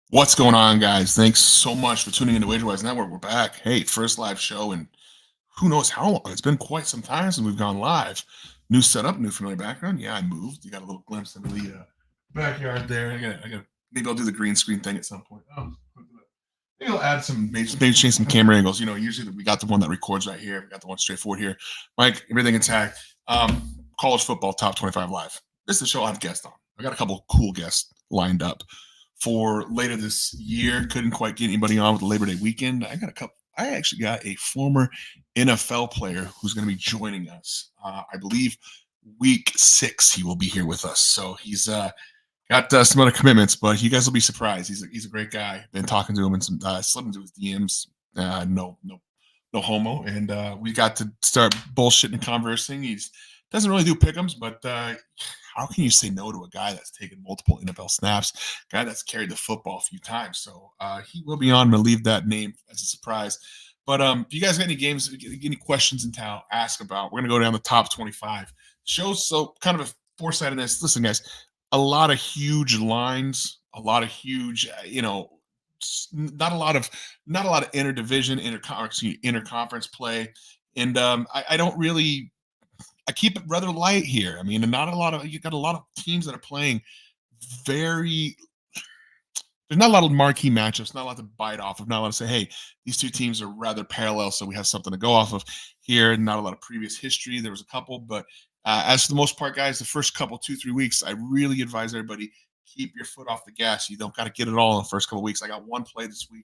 What's going on, guys? Thanks so much for tuning into WagerWise Network. We're back. Hey, first live show, and who knows how long? It's been quite some time since we've gone live. New setup, new familiar background. Yeah, I moved. You got a little glimpse into the backyard there. I got. Maybe I'll do the green screen thing at some point. Maybe I'll add some, maybe change some camera angles. Usually we got the one that records right here. We got the one straightforward here. Mike, everything intact. College football top 25 live. This is the show I have guests on. I got a couple cool guests lined up for later this year. Couldn't quite get anybody on with the Labor Day weekend. I actually got a former NFL player who's going to be joining us. I believe week 6 he will be here with us. So he's got some other commitments, but you guys will be surprised. He's a great guy. Been talking to him and some slipping into his DMs. No homo, and we got to start bullshitting and conversing. He's doesn't really do pick'ems, but how can you say no to a guy that's taken multiple NFL snaps, guy that's carried the football a few times? So he will be on. I'm gonna leave that name as a surprise. But if you guys got any questions in town, ask about. We're gonna go down the top 25 shows. So kind of a foresight in this. Listen, guys, a lot of huge lines, a lot of huge, not a lot of interdivision, interconference play, and I don't really. I keep it rather light here. I mean, and not a lot of you got a lot of teams that are playing very. There's not a lot of marquee matchups, not a lot to bite off of, not a lot to say, hey, these two teams are rather parallel, so we have something to go off of here. Not a lot of previous history. There was a couple, but as for the most part, guys, the first couple, 2-3 weeks, I really advise everybody keep your foot off the gas. You don't got to get it all in the first couple weeks. I got one play this week.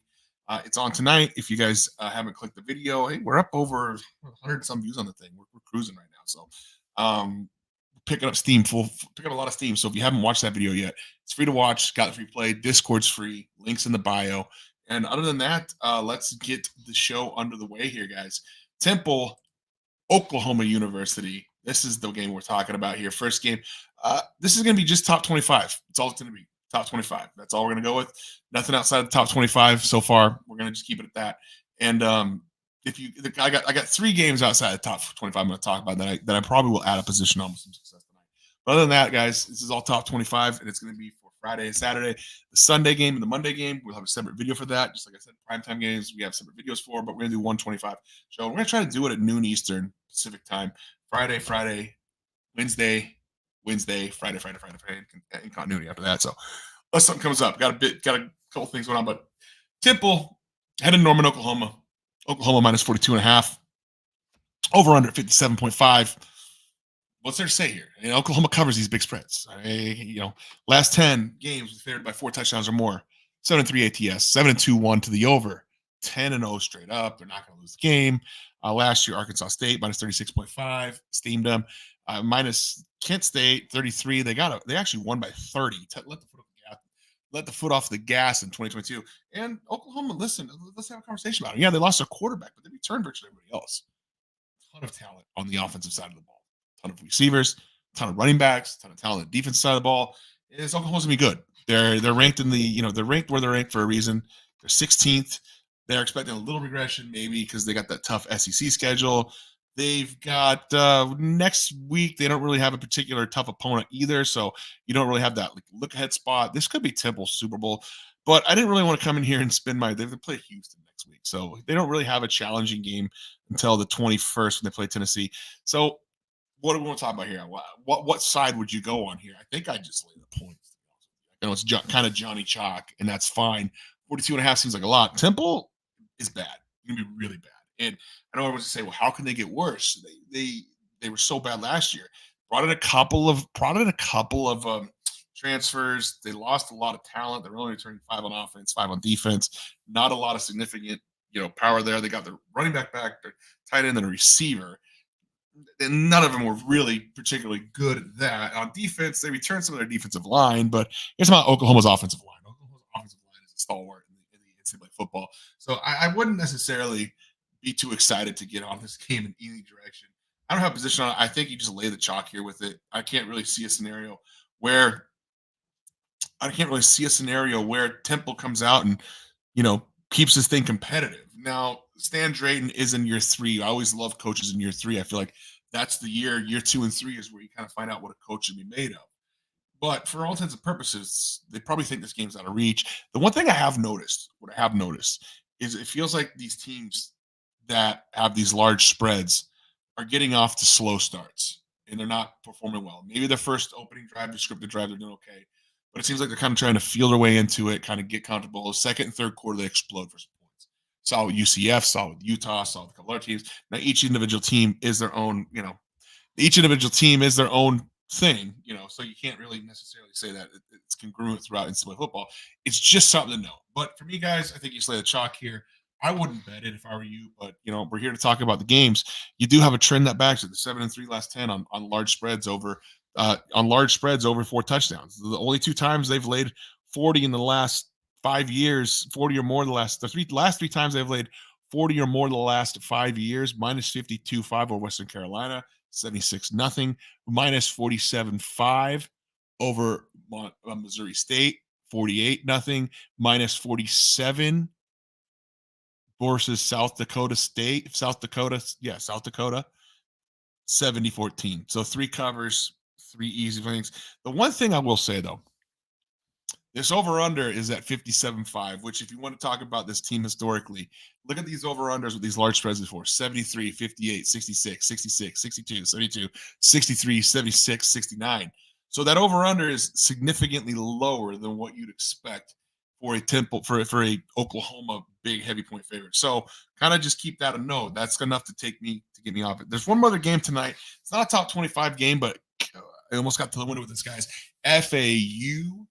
It's on tonight. If you guys haven't clicked the video, hey, we're up over 100 some views on the thing. We're cruising right now. So picking up steam, picking up a lot of steam. So if you haven't watched that video yet, it's free to watch. Got the free play. Discord's free. Links in the bio. And other than that, let's get the show under the way here, guys. Temple, Oklahoma University. This is the game we're talking about here. First game. This is going to be just top 25. It's all it's going to be. Top 25. That's all we're going to go with. Nothing outside of the top 25 so far. We're going to just keep it at that. And I got 3 games outside the top 25 I'm going to talk about that I probably will add a position on with some success tonight. But other than that, guys, this is all top 25, and it's going to be for Friday and Saturday. The Sunday game and the Monday game, we'll have a separate video for that. Just like I said, primetime games, we have separate videos for, but we're going to do 125 show. We're going to try to do it at noon Eastern Pacific time. Friday, Wednesday, Friday, in continuity after that. So unless something comes up, got a couple things going on. But Temple headed to Norman, Oklahoma. Oklahoma minus 42.5. Over under 57.5. What's there to say here? Oklahoma covers these big spreads. Last 10 games favored by 4 touchdowns or more. 7-3 ATS, 7-2-1 to the over, 10-0 straight up. They're not going to lose the game. Last year, Arkansas State minus 36.5, steamed them. Minus Kent State 33. They actually won by 30. Let the foot off the gas in 2022. And Oklahoma, listen, let's have a conversation about it. Yeah, they lost their quarterback, but they returned virtually everybody else. A ton of talent on the offensive side of the ball. A ton of receivers, a ton of running backs, a ton of talent on the defensive side of the ball. Oklahoma's gonna be good. They're ranked they're ranked where they're ranked for a reason. They're 16th. They're expecting a little regression, maybe because they got that tough SEC schedule. They've got next week. They don't really have a particular tough opponent either, so you don't really have that look ahead spot. This could be Temple's Super Bowl, but I didn't really want to come in here and spend my. They play Houston next week, so they don't really have a challenging game until the 21st when they play Tennessee. So, what do we want to talk about here? What side would you go on here? I think I just lay the points. I know it's kind of Johnny Chalk, and that's fine. 42.5 seems like a lot. Temple is bad. It's gonna be really bad. And I know everyone's gonna say, well, how can they get worse? They were so bad last year. Brought in a couple of transfers. They lost a lot of talent. They're only returning 5 on offense, 5 on defense. Not a lot of significant, power there. They got their running back, their tight end, and a receiver. And none of them were really particularly good at that. On defense, they returned some of their defensive line, but here's about Oklahoma's offensive line. Oklahoma's offensive line is a stalwart in the NCAA football. So I wouldn't necessarily be too excited to get on this game in any direction. I don't have a position on it. I think you just lay the chalk here with it. I can't really see a scenario where Temple comes out and, keeps this thing competitive. Now, Stan Drayton is in year 3. I always love coaches in year 3. I feel like that's the year 2 and 3 is where you kind of find out what a coach should be made of. But for all intents and purposes, they probably think this game's out of reach. The one thing what I have noticed is it feels like these teams that have these large spreads are getting off to slow starts and they're not performing well. Maybe their first opening drive, the scripted drive, they're doing okay. But it seems like they're kind of trying to feel their way into it, kind of get comfortable. The second and third quarter, they explode for some points. Saw with UCF, saw with Utah, saw with a couple other teams. Now each individual team is their own, each individual team is their own thing, so you can't really necessarily say that it's congruent throughout NCAA football. It's just something to know. But for me, guys, I think you slay the chalk here. I wouldn't bet it if I were you, but we're here to talk about the games. You do have a trend that backs it. The 7-3 last 10 on large spreads over 4 touchdowns. The only 2 times they've laid 40 in the last 5 years, 40 or more the last three times they've laid 40 or more the last 5 years, minus 52-5 over Western Carolina, 76-0, minus 47-5 over Missouri State, 48-0, minus 47 versus South Dakota, 70-14. So 3 covers, 3 easy things. The one thing I will say, though, this over-under is at 57.5, which if you want to talk about this team historically, look at these over-unders with these large spreads before: 73, 58, 66, 66, 62, 72, 63, 76, 69. So that over-under is significantly lower than what you'd expect for a Oklahoma big heavy point favorite. So kind of just keep that a note. That's enough to get me off it. There's one other game tonight. It's not a top 25 game, but I almost got to the window with this, guys. FAU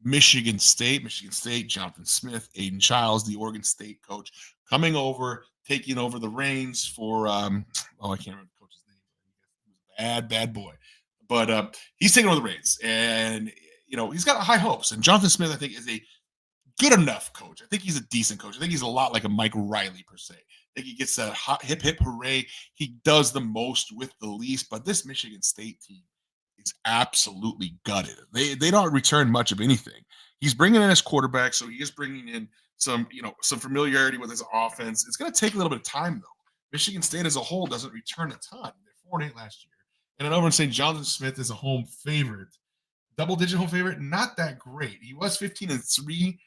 Michigan State, Jonathan Smith, Aiden Childs, the Oregon State coach, coming over, taking over the reins for I can't remember the coach's name. He was a bad boy. But he's taking over the reins, and he's got high hopes. And Jonathan Smith, I think, is a good enough coach. I think he's a decent coach. I think he's a lot like a Mike Riley per se. I think he gets that hot hip hooray. He does the most with the least. But this Michigan State team is absolutely gutted. They don't return much of anything. He's bringing in his quarterback, so he is bringing in some familiarity with his offense. It's going to take a little bit of time, though. Michigan State as a whole doesn't return a ton. They're 4-8 last year. And then over in St. Jonathan Smith is a home favorite, double-digit home favorite, not that great. He was 15-3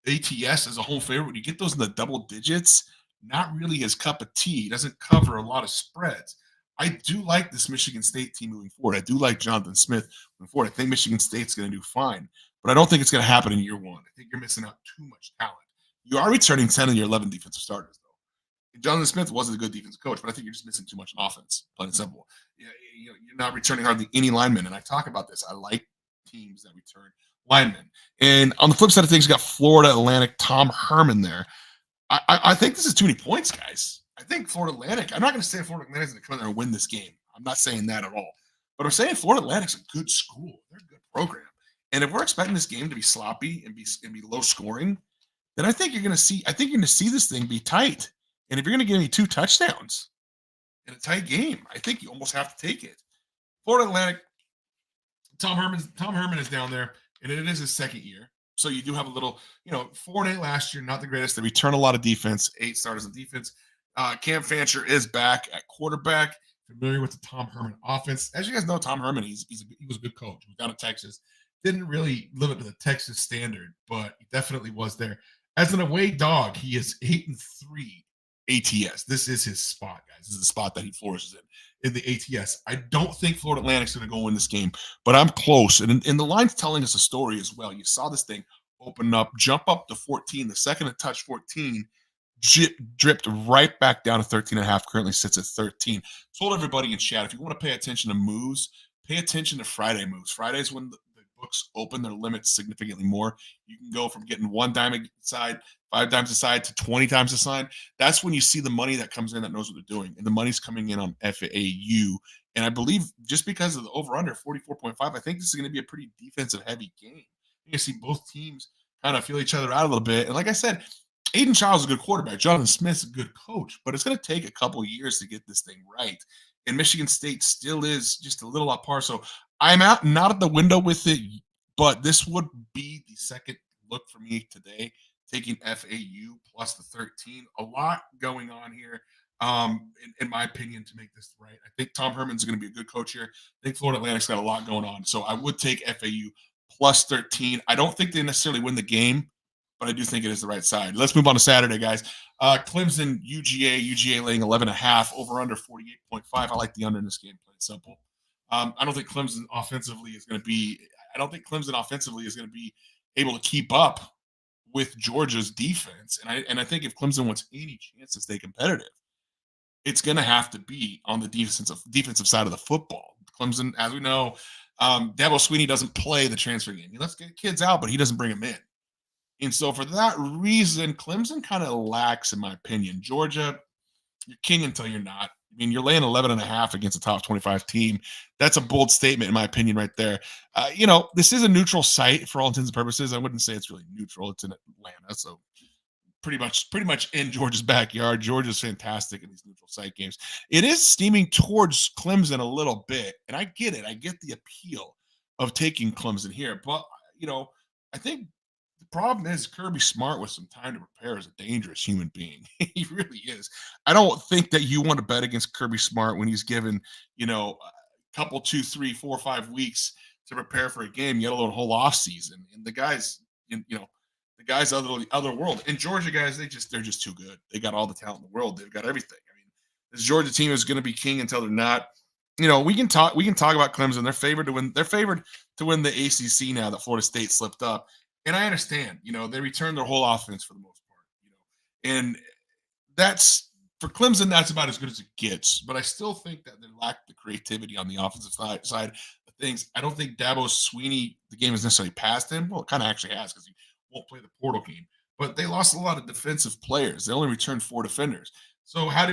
ATS as a home favorite. When you get those in the double digits, not really his cup of tea. He doesn't cover a lot of spreads. I do like this Michigan State team moving forward. I do like Jonathan Smith moving forward. I think Michigan State's going to do fine, but I don't think it's going to happen in year one. I think you're missing out too much talent. You are returning 10 of your 11 defensive starters, though. Jonathan Smith wasn't a good defensive coach, but I think you're just missing too much offense, plain and simple. You're not returning hardly any linemen, and I talk about this. I like teams that return linemen. And on the flip side of things, you got Florida Atlantic, Tom Herman there. I think this is too many points, guys. I think Florida Atlantic, I'm not going to say Florida Atlantic is going to come in there and win this game. I'm not saying that at all. But I'm saying Florida Atlantic's a good school. They're a good program. And if we're expecting this game to be sloppy and be low scoring, then I think you're going to see this thing be tight. And if you're going to give me 2 touchdowns in a tight game, I think you almost have to take it. Florida Atlantic, Tom Herman is down there, and it is his second year. So you do have a little, 4-8 last year, not the greatest. They return a lot of defense, 8 starters on defense. Cam Fancher is back at quarterback, familiar with the Tom Herman offense. As you guys know, Tom Herman, he was a good coach. He was down in Texas. Didn't really live up to the Texas standard, but he definitely was there. As an away dog, he is 8-3 ATS. This is his spot, guys. This is the spot that he flourishes in the ATS. I don't think Florida Atlantic's going to go win this game, but I'm close. And the line's telling us a story as well. You saw this thing open up, jump up to 14. The second it touched 14, dripped right back down to 13.5. Currently sits at 13. Told everybody in chat, if you want to pay attention to moves, pay attention to Friday moves. Fridays when the books open their limits significantly more. You can go from getting 1 dime a side, 5 dimes a side to 20 times a side. That's when you see the money that comes in that knows what they're doing. And the money's coming in on FAU. And I believe just because of the over-under 44.5, I think this is going to be a pretty defensive heavy game. You see both teams kind of feel each other out a little bit. And like I said, Aiden Childs is a good quarterback. Jonathan Smith's a good coach, but it's going to take a couple years to get this thing right. And Michigan State still is just a little apart. So I'm not at the window with it, but this would be the second look for me today, taking FAU plus the 13. A lot going on here. in my opinion, to make this right. I think Tom Herman's going to be a good coach here. I think Florida Atlantic's got a lot going on. So I would take FAU plus 13. I don't think they necessarily win the game, but I do think it is the right side. Let's move on to Saturday, guys. Clemson, UGA laying 11.5, over under 48.5. I like the under in this game, plain simple. I don't think Clemson offensively is going to be, I don't think Clemson offensively is going to be able to keep up with Georgia's defense. And I think if Clemson wants any chance to stay competitive, it's going to have to be on the defensive side of the football. Clemson, as we know, Dabo Sweeney doesn't play the transfer game. He lets kids out, but he doesn't bring them in. And so for that reason, Clemson kind of lacks, in my opinion. Georgia, you're king until you're not. I mean, you're laying 11.5 against a top 25 team. That's a bold statement, in my opinion, right there. This is a neutral site for all intents and purposes. I wouldn't say it's really neutral. It's in Atlanta, so pretty much in Georgia's backyard. Georgia's fantastic in these neutral site games. It is steaming towards Clemson a little bit, and I get it. I get the appeal of taking Clemson here, but I think the problem is Kirby Smart with some time to prepare is a dangerous human being. He really is. I don't think that you want to bet against Kirby Smart when he's given, a couple, 2, 3, 4, 5 weeks to prepare for a game, yet alone a whole off season. And the guys, the guys other world. And Georgia guys, they're just too good. They got all the talent in the world. They've got everything. I mean, this Georgia team is going to be king until they're not. We can talk about Clemson. They're favored to win. They're favored to win the ACC now that Florida State slipped up. And I understand, they returned their whole offense for the most part, and that's for Clemson, that's about as good as it gets. But I still think that they lack the creativity on the offensive side of things. I don't think Dabo Sweeney, the game has necessarily passed him. Well, it kind of actually has because he won't play the portal game. But they lost a lot of defensive players. They only returned 4 defenders. So how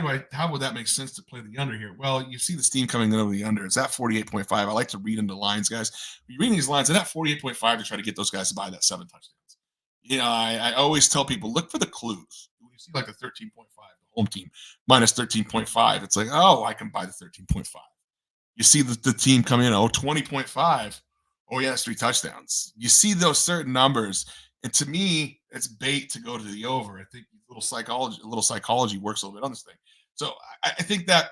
would that make sense to play the under here? Well, you see the steam coming in over the under. It's at 48.5. I like to read into lines, guys. You're reading these lines, and at 48.5 to try to get those guys to buy that 7 touchdowns. I always tell people, look for the clues. When you see like the 13.5, the home team minus 13.5, it's like, oh, I can buy the 13.5. You see the team come in, 20.5. Oh, yeah, it's 3 touchdowns. You see those certain numbers, and to me, it's bait to go to the over. I think a little psychology works a little bit on this thing. So I think that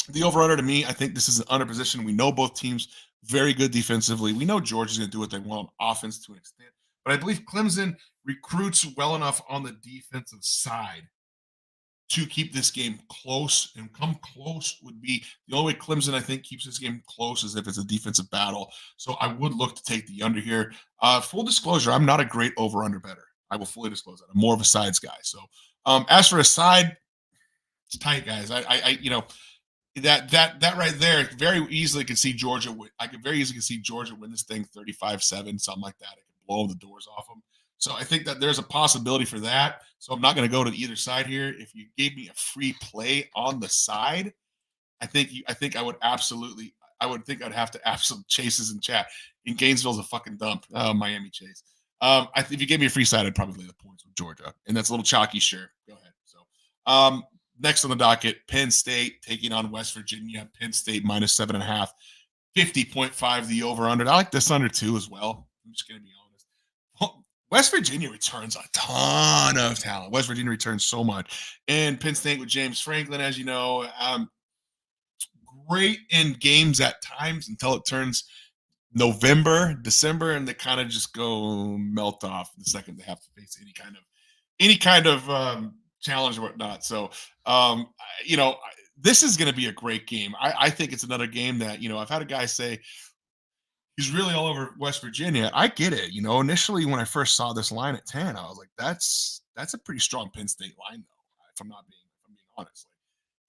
the over-under, to me, I think this is an under position. We know both teams very good defensively. We know Georgia's going to do what they want on offense to an extent. But I believe Clemson recruits well enough on the defensive side to keep this game close, and come close would be the only way Clemson, I think, keeps this game close is if it's a defensive battle. So I would look to take the under here. Full disclosure, I'm not a great over-under better. I will fully disclose that. I'm more of a sides guy. So as for a side, it's tight, guys. That right there, very easily could see Georgia win. I could very easily see Georgia win this thing 35-7, something like that. It could blow the doors off them. So I think that there's a possibility for that. So I'm not going to go to either side here. If you gave me a free play on the side, I think I would absolutely. I would think I'd have to absolute chases in chat. In Gainesville's a fucking dump. Miami Chase. If you gave me a free side, I'd probably lay the points with Georgia, and that's a little chalky. Sure, go ahead. So next on the docket, Penn State taking on West Virginia. Penn State minus 7.5, 50.5 the over under. I like this under 2 as well. I'm just going to be honest. West Virginia returns a ton of talent. West Virginia returns so much. And Penn State with James Franklin, as you know, great in games at times until it turns November, December, and they kind of just go melt off the second they have to face any kind of challenge or whatnot. So, this is going to be a great game. I think it's another game that, I've had a guy say he's really all over West Virginia. I get it. Initially when I first saw this line at 10, I was like, that's a pretty strong Penn State line, though, if I'm being honest.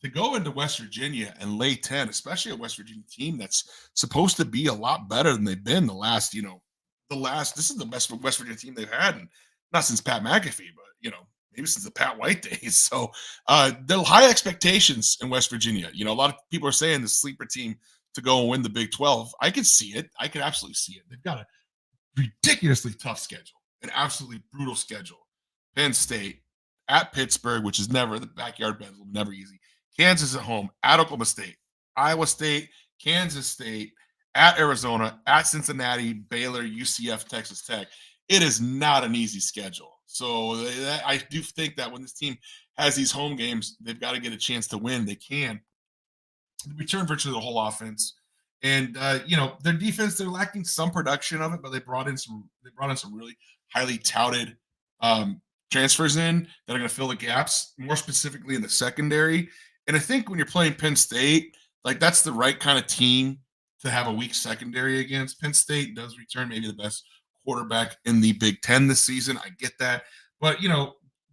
To go into West Virginia and lay 10, especially a West Virginia team that's supposed to be a lot better than they've been this is the best West Virginia team they've had, and not since Pat McAfee, but maybe since the Pat White days. So there are high expectations in West Virginia. A lot of people are saying the sleeper team to go and win the Big 12. I could see it. I could absolutely see it. They've got a ridiculously tough schedule, an absolutely brutal schedule. Penn State at Pittsburgh, which is never the backyard battle, never easy. Kansas at home, at Oklahoma State, Iowa State, Kansas State, at Arizona, at Cincinnati, Baylor, UCF, Texas Tech. It is not an easy schedule. So I do think that when this team has these home games, they've got to get a chance to win. They can return virtually the whole offense. And their defense, they're lacking some production of it, but they brought in some really highly touted um, transfers in that are going to fill the gaps, more specifically in the secondary. And I think when you're playing Penn State, like that's the right kind of team to have a weak secondary against. Penn State does return maybe the best quarterback in the Big Ten this season. I get that, but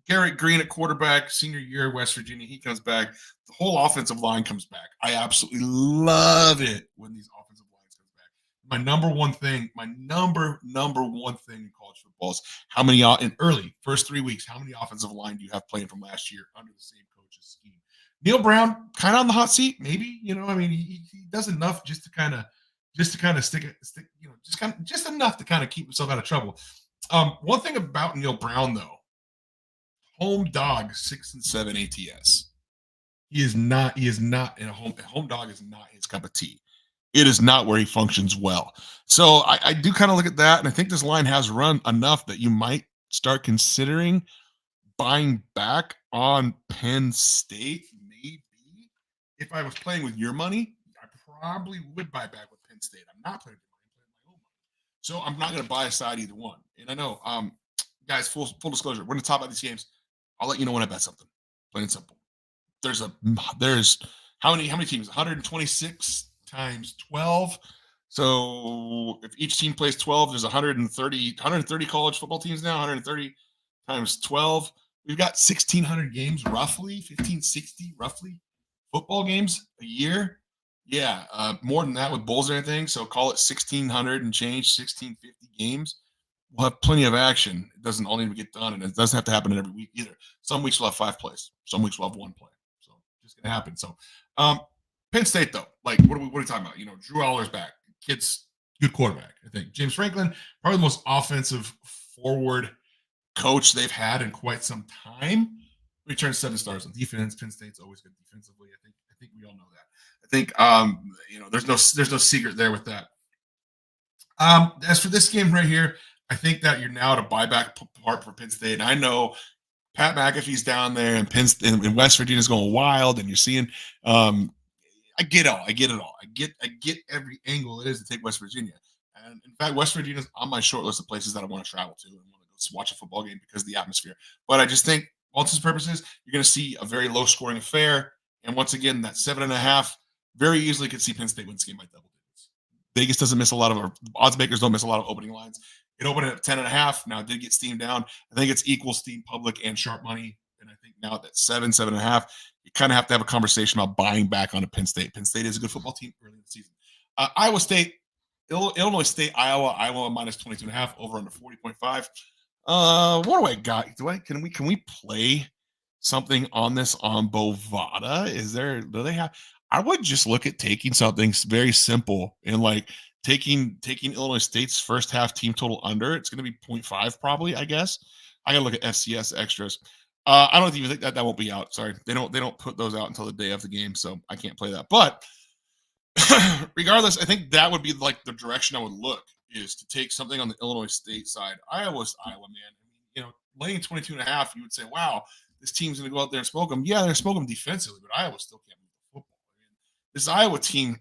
Garrett Green at quarterback, senior year, West Virginia, he comes back. The whole offensive line comes back. I absolutely love it when these offensive lines comes back. My number one thing in college football is how many in early first 3 weeks, how many offensive line do you have playing from last year under the same coach's scheme? Neil Brown kind of on the hot seat, maybe. He does enough just to kind of stick, just enough to kind of keep himself out of trouble. One thing about Neil Brown though, home dog 6-7 ATS. He is not in a home dog is not his cup of tea. It is not where he functions well. So I do kind of look at that, and I think this line has run enough that you might start considering buying back on Penn State. Maybe if I was playing with your money, I probably would buy back with Penn State. I'm not playing with your money, I'm playing with my own money. So I'm not going to buy a side either one. And I know, guys, full disclosure, we're going to talk about these games. I'll let you know when I bet something. Plain and simple. There's how many teams? 126 times 12. So if each team plays 12, there's 130 college football teams now. 130 times 12. We've got 1,600 games roughly, 1,560 roughly football games a year. Yeah, more than that with bowls and everything. So call it 1,600 and change, 1,650 games. We'll have plenty of action. It doesn't all need to get done, and it doesn't have to happen in every week either. Some weeks we'll have 5 plays. Some weeks we'll have 1 play. So just gonna happen. So Penn State though, like what are we talking about? Drew Aller's back. Kid's good quarterback. I think James Franklin, probably the most offensive forward coach they've had in quite some time. Returns 7 stars on defense. Penn State's always good defensively. I think we all know that. I think there's no secret there with that. As for this game right here, I think that you're now at a buyback part for Penn State. And I know Pat McAfee's down there, and and West Virginia's going wild, and you're seeing. I get it all. I get every angle it is to take West Virginia. And in fact, West Virginia's on my short list of places that I want to travel to and want to go watch a football game because of the atmosphere. But I just think, all intents and purposes, you're going to see a very low scoring affair. And once again, that 7.5 very easily could see Penn State win this game by double digits. Vegas doesn't miss a lot of our odds makers don't miss a lot of opening lines. It opened at 10.5. Now it did get steamed down. I think it's equal steam public and sharp money. And I think now that 7.5, you kind of have to have a conversation about buying back onto Penn State. Penn State is a good football team early in the season. Iowa State, Illinois State, Iowa minus 22.5 over under 40.5. What do I got? Can we play something on this on Bovada? Do they have? I would just look at taking something very simple and like taking Illinois State's first half team total under. It's going to be 0.5 probably, I guess. I got to look at FCS extras. I don't even think that won't be out. Sorry, they don't put those out until the day of the game, so I can't play that. But regardless, I think that would be like the direction I would look, is to take something on the Illinois State side. Iowa's Iowa, man. Laying 22.5, you would say, wow, this team's going to go out there and smoke them. Yeah, they're smoking them defensively, but Iowa still can't move the football. This Iowa team,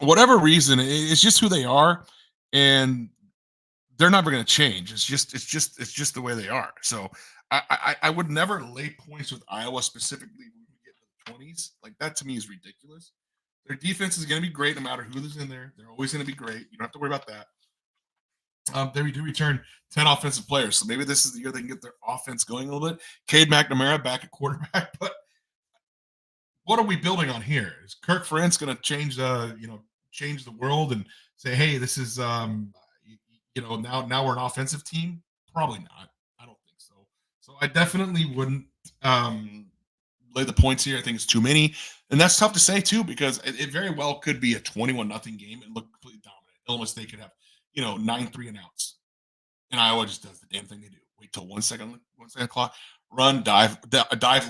whatever reason, it's just who they are, and they're never going to change. It's just the way they are. So I would never lay points with Iowa specifically when we get to the 20s. Like that to me is ridiculous. Their defense is going to be great no matter who's in there. They're always going to be great. You don't have to worry about that. They do return 10 offensive players, so maybe this is the year they can get their offense going a little bit. Cade McNamara back at quarterback, but what are we building on here? Is Kirk Ferentz going to change the world and say, hey, this is now we're an offensive team? Probably not. I don't think so. So I definitely wouldn't lay the points here. I think it's too many, and that's tough to say too, because it very well could be a 21-0 game and look completely dominant. Illinois State could have 9-3 and outs, and Iowa just does the damn thing they do. Wait till 1 second clock, run, dive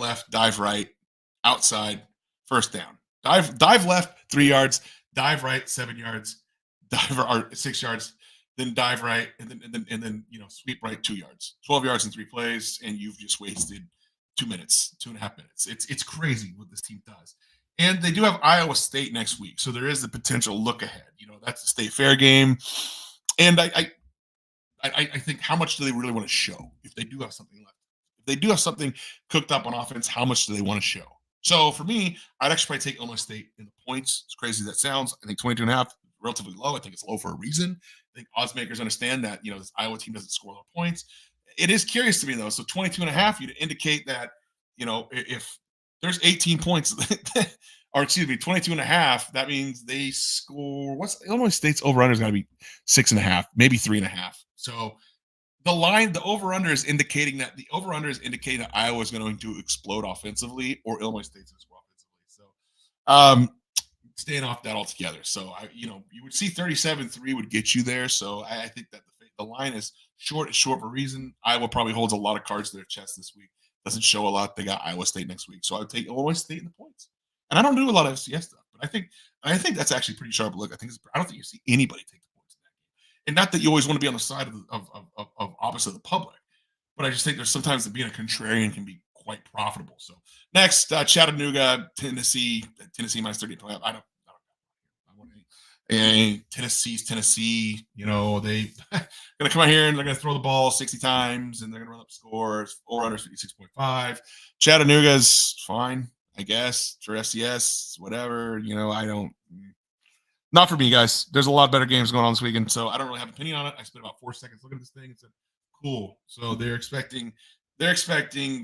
left, dive right, outside, first down, dive left 3 yards, dive right 7 yards, dive or 6 yards, then dive right, and then sweep right 2 yards, 12 yards in 3 plays, and you've just wasted 2 minutes, 2.5 minutes. It's crazy what this team does. And they do have Iowa State next week, so there is the potential look ahead. That's the state fair game, and I think how much do they really want to show if they do have something left? If they do have something cooked up on offense, how much do they want to show? So for me, I'd actually probably take Illinois State in the points. As crazy as that sounds, I think 22 and a half, relatively low. I think it's low for a reason. I think odds makers understand that, this Iowa team doesn't score a lot of points. It is curious to me though. So 22 and a half, you'd indicate that, if there's 18 points, or excuse me, 22 and a half, that means they score, what's Illinois State's over-under is going to be 6.5, maybe 3.5. So the over-under is indicating that Iowa is going to explode offensively, or Illinois State's going to explode offensively. So staying off that altogether. So you would see 37-3 would get you there. So I think that the line is short. It's short for a reason. Iowa probably holds a lot of cards to their chest this week. Doesn't show a lot. They got Iowa State next week, so I would take Illinois State in the points. And I don't do a lot of FCS stuff, but I think that's actually pretty sharp look. I don't think you see anybody take the points in that game. And not that you always want to be on the side of opposite of the public, but I just think there's sometimes that being a contrarian can be quite profitable. So next, Chattanooga, Tennessee minus 30.5. I want and Tennessee's Tennessee. They gonna come out here and they're gonna throw the ball 60 times and they're gonna run up scores. Over under 56.5. Chattanooga's fine, I guess, for FCS, whatever. I don't. Not for me, guys. There's a lot better games going on this weekend, so I don't really have an opinion on it. I spent about 4 seconds looking at this thing and said, "Cool." So they're expecting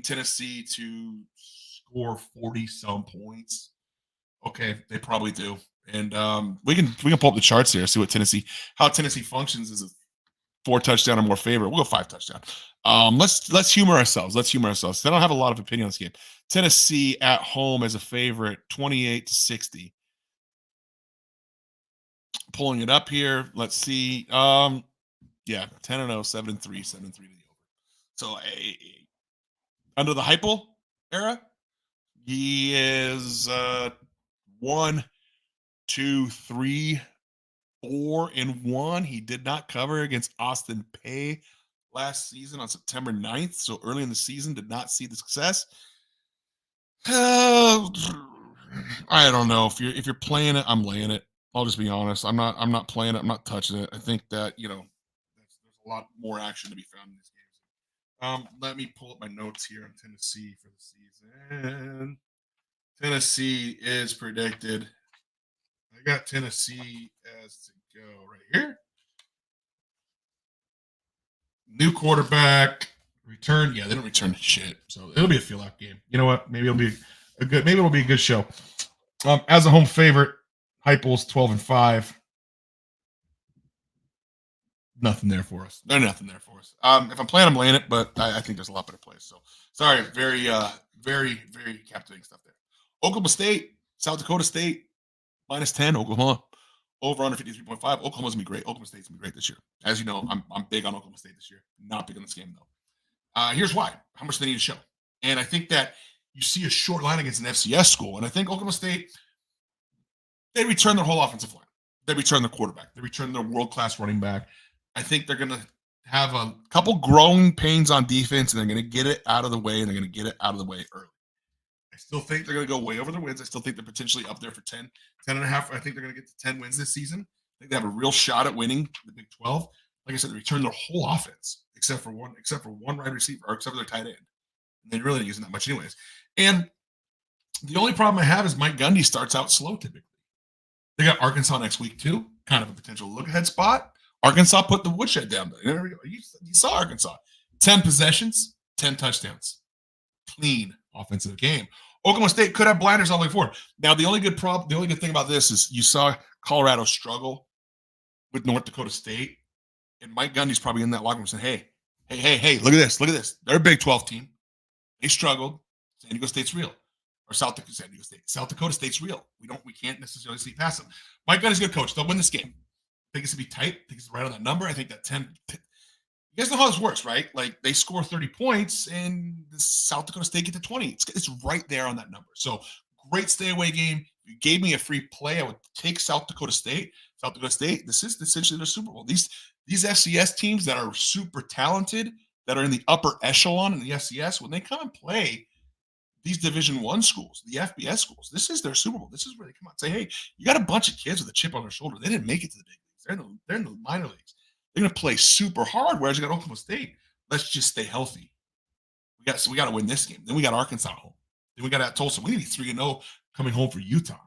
Tennessee to score 40 some points. Okay, they probably do, and we can pull up the charts here, see how Tennessee functions as a 4-touchdown or more favorite. We'll go 5-touchdown. Let's humor ourselves. They don't have a lot of opinion on this game. Tennessee at home as a favorite, 28-60. Pulling it up here. Let's see. 10-0, 7-3 to the over. So under the Heupel era, he is 1, 2, 3, 4-1. He did not cover against Austin Peay last season on September 9th. So early in the season, did not see the success. I don't know. If you're playing it, I'm laying it. I'll just be honest. I'm not playing it. I'm not touching it. I think that there's a lot more action to be found in these games. Let me pull up my notes here on Tennessee for the season. Tennessee is predicted. I got Tennessee as to go right here. New quarterback return. Yeah, they don't return shit, so it'll be a feel-out game. You know what? Maybe it'll be a good show. As a home favorite, Heupel's 12-5. Nothing there for us. There's nothing there for us. If I'm playing, I'm laying it, but I think there's a lot better plays. So sorry, very, very, very captivating stuff there. Oklahoma State, South Dakota State, minus 10. Oklahoma over under 53.5. Oklahoma's gonna be great. Oklahoma State's gonna be great this year. As you know, I'm big on Oklahoma State this year. Not big on this game though. Here's why. How much they need to show. And I think that you see a short line against an FCS school, and I think Oklahoma State, they return their whole offensive line. They return their quarterback. They return their world-class running back. I think they're going to have a couple growing pains on defense, and they're going to get it out of the way, and they're going to get it out of the way early. I still think they're going to go way over their wins. I still think they're potentially up there for 10 and a half. I think they're going to get to 10 wins this season. I think they have a real shot at winning the Big 12. Like I said, they return their whole offense except for one wide receiver, or except for their tight end. And they really didn't use that much anyways. And the only problem I have is Mike Gundy starts out slow typically. They got Arkansas next week too, kind of a potential look-ahead spot. Arkansas put the woodshed down there. You saw Arkansas. 10 possessions, 10 touchdowns. Clean offensive game. Oklahoma State could have blinders all the way forward. Now, the only good thing about this is you saw Colorado struggle with North Dakota State, and Mike Gundy's probably in that locker room saying, hey, look at this. They're a Big 12 team. They struggled. San Diego State's real. Or South Dakota State's real. We can't necessarily see past them. Mike Gundy's a good coach. They'll win this game. I think it's going to be tight. I think it's right on that number. I think that 10. You guys know how this works, right? Like they score 30 points and the South Dakota State get to 20. It's right there on that number. So great stay away game. If you gave me a free play, I would take South Dakota State. This is essentially their Super Bowl. These These FCS teams that are super talented, that are in the upper echelon in the FCS, when they come and play these Division One schools, the FBS schools, this is their Super Bowl. This is where they come out and say, "Hey, you got a bunch of kids with a chip on their shoulder. They didn't make it to the big leagues. They're in the minor leagues. They're going to play super hard." Whereas you got Oklahoma State. Let's just stay healthy. We got to win this game. Then we got Arkansas home. Then we got at Tulsa. We need to be 3-0 coming home for Utah.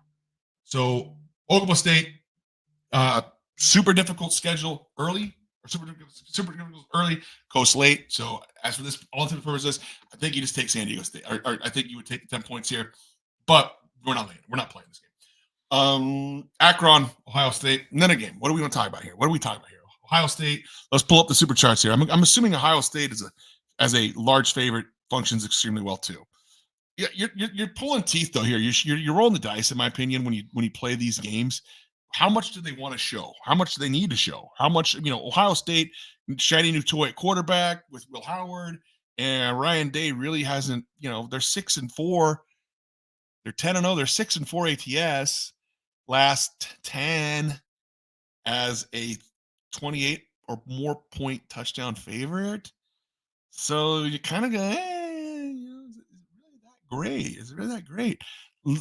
So Oklahoma State, super difficult schedule early, or super difficult early, coast late. So as for this, all intents and purposes, I think you just take San Diego State. Or I think you would take the 10 points here, but we're not playing this game. Akron, Ohio State, and then a game. What do we want to talk about here? Ohio State. Let's pull up the super charts here. I'm assuming Ohio State as a large favorite functions extremely well too. Yeah, you're pulling teeth though here. You're rolling the dice, in my opinion, when you play these games. How much do they want to show? How much do they need to show? How much, Ohio State, shiny new toy quarterback with Will Howard, and Ryan Day really hasn't, they're 6-4. They're 10-0. They're 6-4 ATS. Last 10 as a 28 or more point touchdown favorite. So you kind of go, hey, is it really that great? What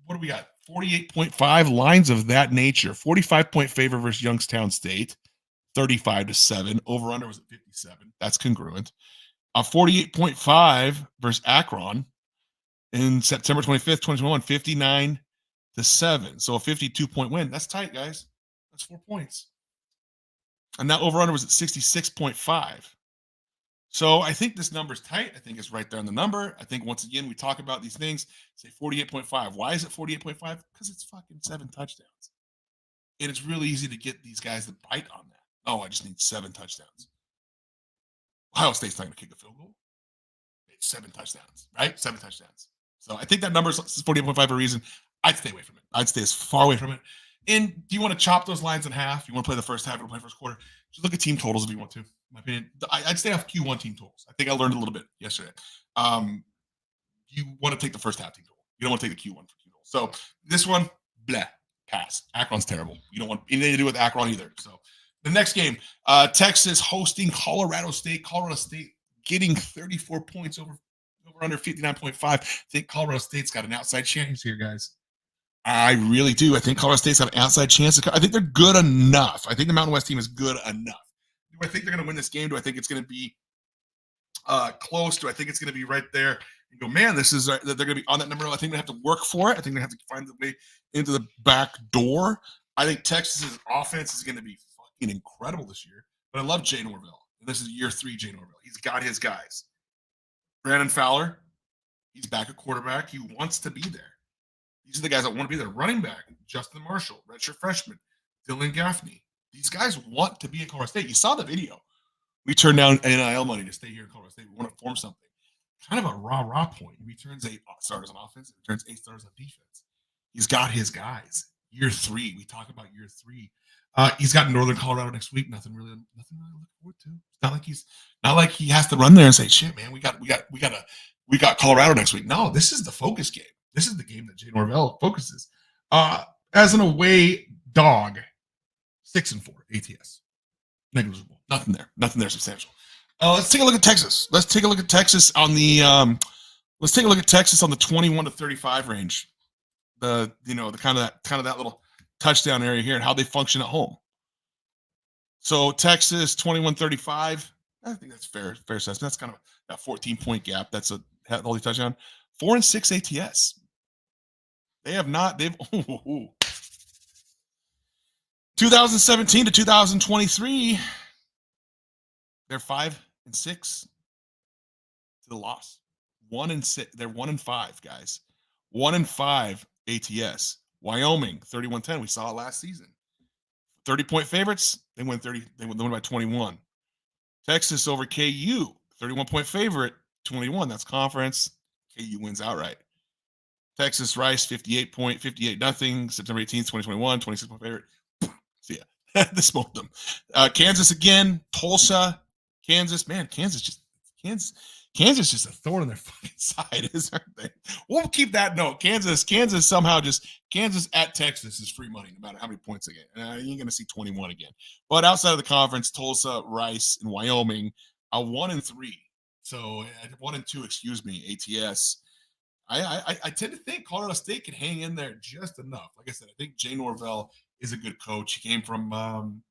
do we got? 48.5 lines of that nature. 45-point favor versus Youngstown State, 35-7. Over under was at 57. That's congruent. 48.5 versus Akron in September 25th, 2021, 59-7. So a 52-point win. That's tight, guys. That's 4 points. And that over under was at 66.5. So I think this number is tight. I think it's right there on the number. I think once again, we talk about these things, say 48.5. Why is it 48.5? Because it's fucking 7 touchdowns. And it's really easy to get these guys to bite on that. Oh, I just need 7 touchdowns. Ohio State's not going to kick a field goal. It's 7 touchdowns, right? 7 touchdowns. So I think that number is 48.5 for a reason. I'd stay away from it. I'd stay as far away from it. And do you want to chop those lines in half? You want to play the first half? You want to play first quarter? Just look at team totals if you want to. In my opinion, I'd stay off Q1 team totals. I think I learned a little bit yesterday. You want to take the first half team total. You don't want to take the Q1 for team total. So this one, blah, pass. Akron's terrible. You don't want anything to do with Akron either. So the next game, Texas hosting Colorado State. Colorado State getting 34 points over under 59.5. I think Colorado State's got an outside chance here, guys. I really do. I think Colorado State's got an outside chance. I think they're good enough. I think the Mountain West team is good enough. Do I think they're going to win this game? Do I think it's going to be close? Do I think it's going to be right there? You go, man, this is that they're going to be on that number. I think they have to work for it. I think they have to find the way into the back door. I think Texas's offense is going to be fucking incredible this year. But I love Jay Norvell. And this is year 3 Jay Norvell. He's got his guys. Brandon Fowler, he's back at quarterback. He wants to be there. These are the guys that want to be there. Running back, Justin Marshall, redshirt freshman, Dylan Gaffney. These guys want to be at Colorado State. You saw the video. We turned down NIL money to stay here in Colorado State. We want to form something. Kind of a rah-rah point. He returns 8 starters on offense. He returns 8 starters on defense. He's got his guys. Year 3. We talk about year 3. He's got Northern Colorado next week. Nothing really to look forward to. It's not like he has to run there and say, "Shit, man, we got Colorado next week." No, this is the focus game. This is the game that Jay Norvell focuses. As an away dog, 6-4 ATS, negligible. Nothing there substantial. Let's take a look at Texas. Let's take a look at Texas on the 21-35 range. The kind of that little touchdown area here and how they function at home. So Texas 21-35. I think that's fair assessment. That's kind of that 14-point gap. That's a healthy touchdown. 4-6 ATS. They've 2017 to 2023. They're 5-6 to the loss. 1-6. They're 1-5, guys. 1-5 ATS. Wyoming 31-10. We saw it last season. 30-point favorites. They win by 21. Texas over KU. 31-point favorite. 21. That's conference. KU wins outright. Texas Rice 58-0. September 18th, 2021. 26-point favorite. See ya. They smoked them. Kansas again. Tulsa. Kansas. Man, Kansas Kansas is just a thorn in their fucking side, isn't they? We'll keep that note. Kansas somehow just Kansas at Texas is free money, no matter how many points they get. You ain't gonna see 21 again. But outside of the conference, Tulsa, Rice, and Wyoming are 1-3. So 1-2, excuse me, ATS. I tend to think Colorado State can hang in there just enough. Like I said, I think Jay Norvell is a good coach. He came from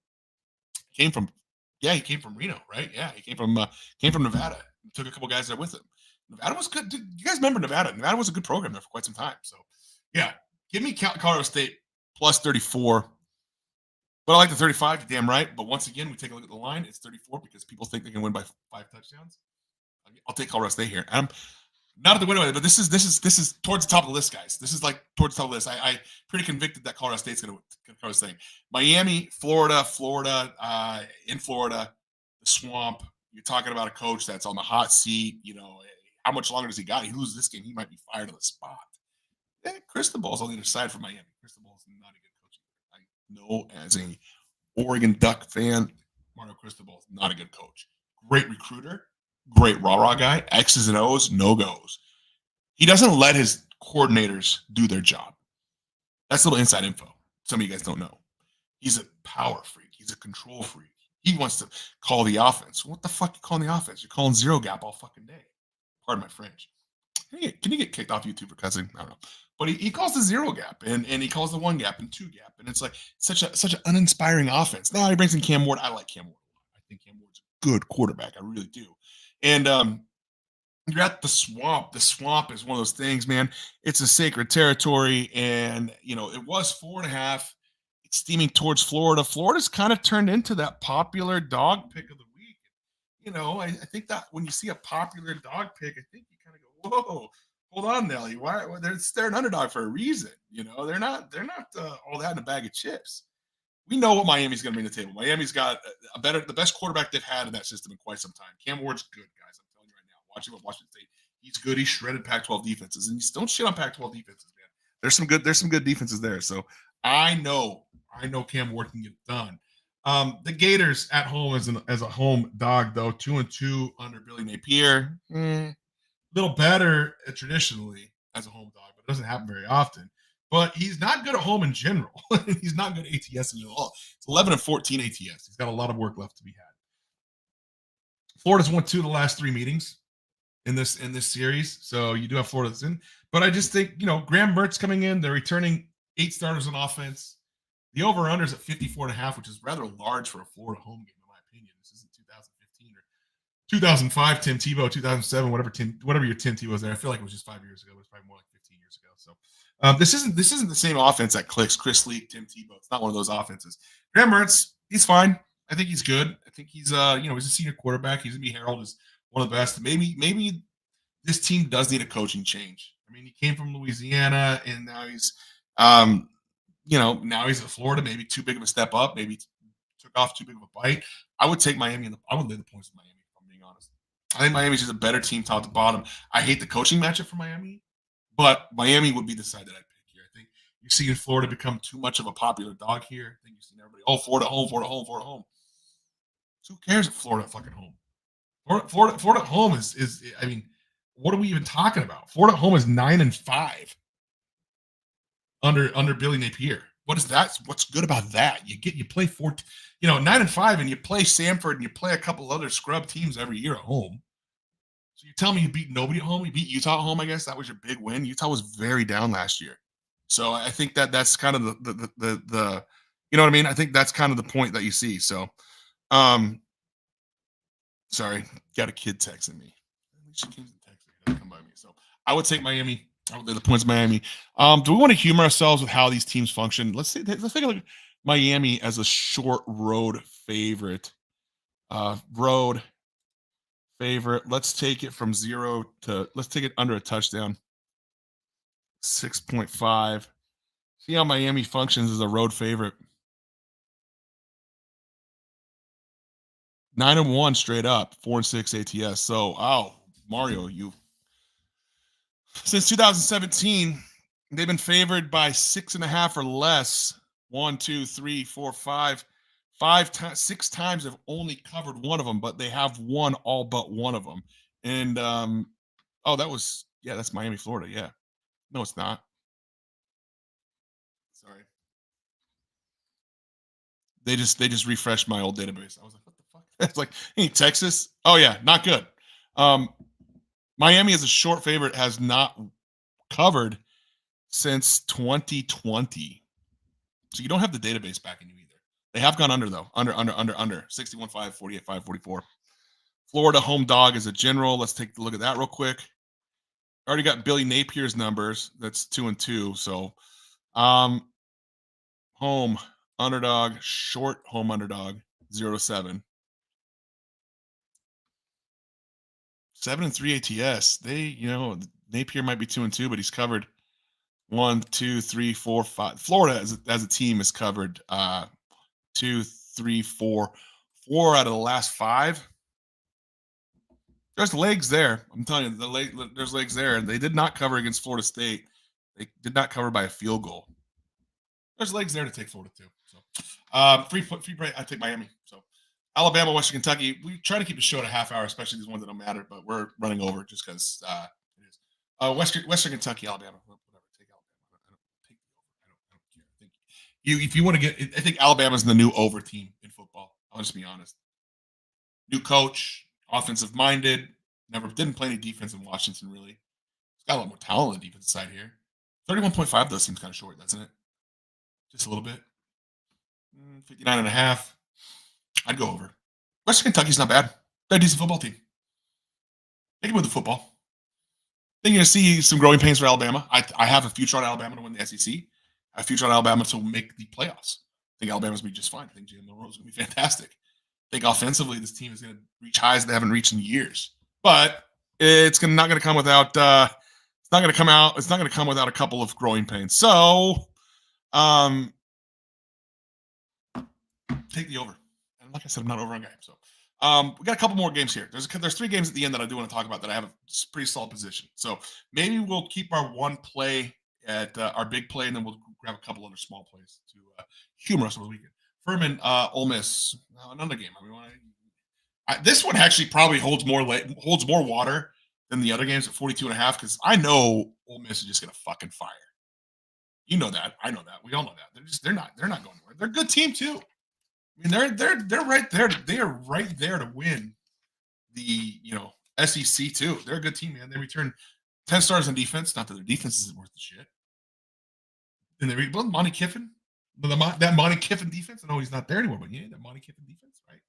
yeah, he came from Reno, right? Yeah, he came from Nevada. Took a couple guys there with him. Nevada was good. You guys remember Nevada? Nevada was a good program there for quite some time. So yeah, give me Colorado State plus 34. But I like the 35, you're damn right. But once again, we take a look at the line. It's 34 because people think they can win by 5 touchdowns. I'll take Colorado State here. Not at the window, but this is towards the top of the list, guys. This is like towards the top of the list. I pretty convicted that Colorado State's going to cover this thing. Miami, Florida, in Florida, the swamp. You're talking about a coach that's on the hot seat. How much longer does he got? He loses this game, he might be fired on the spot. Cristobal's on the other side for Miami. Cristobal's not a good coach. I know as a Oregon Duck fan, Mario Cristobal is not a good coach. Great recruiter, great rah-rah guy, X's and O's, no-goes. He doesn't let his coordinators do their job. That's a little inside info. Some of you guys don't know. He's a power freak. He's a control freak. He wants to call the offense. What the fuck are you calling the offense? You're calling zero gap all fucking day. Pardon my French. Can you get kicked off YouTube for cussing? I don't know. But he calls the zero gap and he calls the one gap and two gap. And it's like such an uninspiring offense. Now he brings in Cam Ward. I like Cam Ward a lot. I think Cam Ward's a good quarterback. I really do. And you're at the swamp. The swamp is one of those things, man. It's a sacred territory. And, it was 4.5. It's steaming towards Florida. Florida's kind of turned into that popular dog pick of the week. I think that when you see a popular dog pick, I think you kind of go, whoa, hold on, Nelly. Why? They're an underdog for a reason. They're not all that in a bag of chips. We know what Miami's going to bring to the table. Miami's got the best quarterback they've had in that system in quite some time. Cam Ward's good, guys. I'm telling you right now. Watch him at Washington State. He's good. He's shredded Pac-12 defenses, and you don't shit on Pac-12 defenses, man. There's some good defenses there. So I know Cam Ward can get it done. The Gators at home as a home dog, though, 2-2 under Billy Napier. Little better traditionally as a home dog, but it doesn't happen very often. But he's not good at home in general. He's not good at ATS in general. It's 11-14 ATS. He's got a lot of work left to be had. Florida's won 2 of the last 3 meetings in this series, so you do have Florida that's in. But I just think Graham Mertz coming in. They're returning 8 starters on offense. The over/under is at 54.5, which is rather large for a Florida home game, in my opinion. This isn't 2015 or 2005 Tim Tebow, 2007, whatever your Tim Tebow was there. I feel like it was just 5 years ago, but it's probably more like 15 years ago. So this isn't the same offense that clicks. Chris Leak, Tim Tebow. It's not one of those offenses. Graham Mertz, he's fine. I think he's good. I think he's he's a senior quarterback. He's gonna be heralded as one of the best. Maybe this team does need a coaching change. I mean, he came from Louisiana, and now he's now he's at Florida. Maybe too big of a step up. Maybe took off too big of a bite. I would take Miami. I would lay the points with Miami. If I'm being honest, I think Miami's just a better team, top to bottom. I hate the coaching matchup for Miami, but Miami would be the side that I'd pick here. I think you've seen Florida become too much of a popular dog here. I think you've seen everybody, Florida home, Florida home, Florida home. So who cares if Florida fucking home? Florida at home is I mean, what are we even talking about? Florida at home is 9-5 under Billy Napier. What is that? What's good about that? You play 9-5, and you play Samford and you play a couple other scrub teams every year at home. So you tell me you beat nobody at home? You beat Utah at home, I guess. That was your big win. Utah was very down last year. So I think that's kind of the you know what I mean? I think that's kind of the point that you see. So sorry, got a kid texting me. She came to text me. Doesn't come by me. So I would take Miami. I would lay the points of Miami. Do we want to humor ourselves with how these teams function? Let's take a look at Miami as a short road favorite. Road favorite. Let's take it from 0 to let's take it under a touchdown. 6.5. See how Miami functions as a road favorite. 9-1 straight up, 4-6 ATS. So, Mario, since 2017, they've been favored by 6.5 or less. 1, 2, 3, 4, 5. 6 times have only covered one of them, but they have won all but one of them. And oh, that's Miami, Florida. Yeah. No, it's not. Sorry. They just refreshed my old database. I was like, what the fuck? It's like, hey, Texas. Oh yeah, not good. Um, Miami as a short favorite has not covered since 2020. So you don't have the database backing you either. They have gone under though. Under. 61-5, 48-5, 44. Florida home dog is a general. Let's take a look at that real quick. Already got Billy Napier's numbers. That's 2-2. So home underdog, short home underdog, 0-7. 7-3 ATS. Napier might be 2-2, but he's covered 1, 2, 3, 4, 5. Florida as a team is covered 2, 3, 4. 4 out of the last 5. There's legs there. I'm telling you, there's legs there. They did not cover against Florida State. They did not cover by a field goal. There's legs there to take Florida too. So, free play. I take Miami. So, Alabama, Western Kentucky. We try to keep the show at a half hour, especially these ones that don't matter. But we're running over just because it is. Western Kentucky, Alabama. Whatever. Take Alabama. I don't care. I think if you want to get, I think Alabama's the new over team in football. I'll just be honest. New coach, offensive minded. Never didn't play any defense in Washington really. It's got a lot more talent on the defensive side here. 31.5 though seems kind of short, doesn't it? Just a little bit. 59.5. I'd go over. Western Kentucky's not bad. They're a decent football team. They can win the football. I think you're going to see some growing pains for Alabama. I have a future on Alabama to win the SEC. I have a future on Alabama to make the playoffs. I think Alabama's going to be just fine. I think Jalen Milroe is going to be fantastic. I think offensively, this team is going to reach highs they haven't reached in years. But it's not going to come without. It's not going to come out. It's not going to come without a couple of growing pains. So, take the over. And like I said, I'm not over on game. So, we got a couple more games here. There's 3 games at the end that I do want to talk about that I have a pretty solid position. So maybe we'll keep our one play at our big play, and then we'll grab a couple other small plays to humor us over the weekend. Furman, Ole Miss, another game. This one actually probably holds more water than the other games at 42.5 because I know Ole Miss is just gonna fucking fire. You know that. I know that. We all know that. They're not going anywhere. They're a good team too. I mean, they're right there. They are right there to win the SEC too. They're a good team, man. They return 10 stars on defense. Not that their defense isn't worth the shit. And they rebuild Monty Kiffin. That Monty Kiffin defense. I know he's not there anymore, but yeah, that Monty Kiffin defense, right?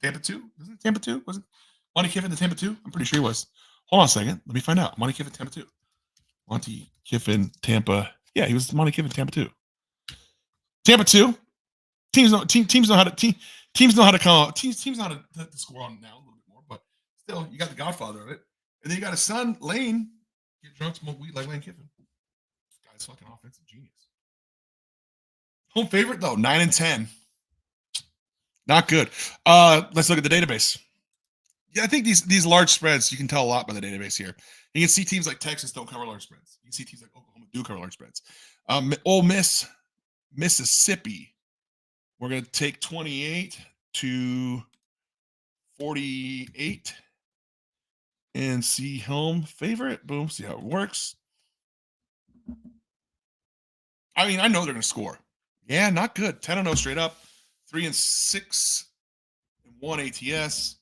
Tampa 2. Wasn't it Tampa 2? Wasn't Monty Kiffin the Tampa 2? I'm pretty sure he was. Hold on a second. Let me find out. Monty Kiffin Tampa 2. Monty Kiffin Tampa. Yeah, he was Monty Kiffin Tampa 2. Tampa 2. Teams know how to come out. Teams know how to score on now a little bit more, but still, you got the godfather of it, and then you got his son Lane get drunk, smoke weed like Lane Kiffin. This guy's fucking offensive genius. Home favorite though, 9-10. Not good. Let's look at the database. Yeah, I think these large spreads, you can tell a lot by the database here. You can see teams like Texas don't cover large spreads. You can see teams like Oklahoma do cover large spreads. Ole Miss, Mississippi. We're going to take 28 to 48 and see home favorite. Boom. See how it works. I mean, I know they're going to score. Yeah, not good. 10-0 straight up. 3-6 and 1 ATS.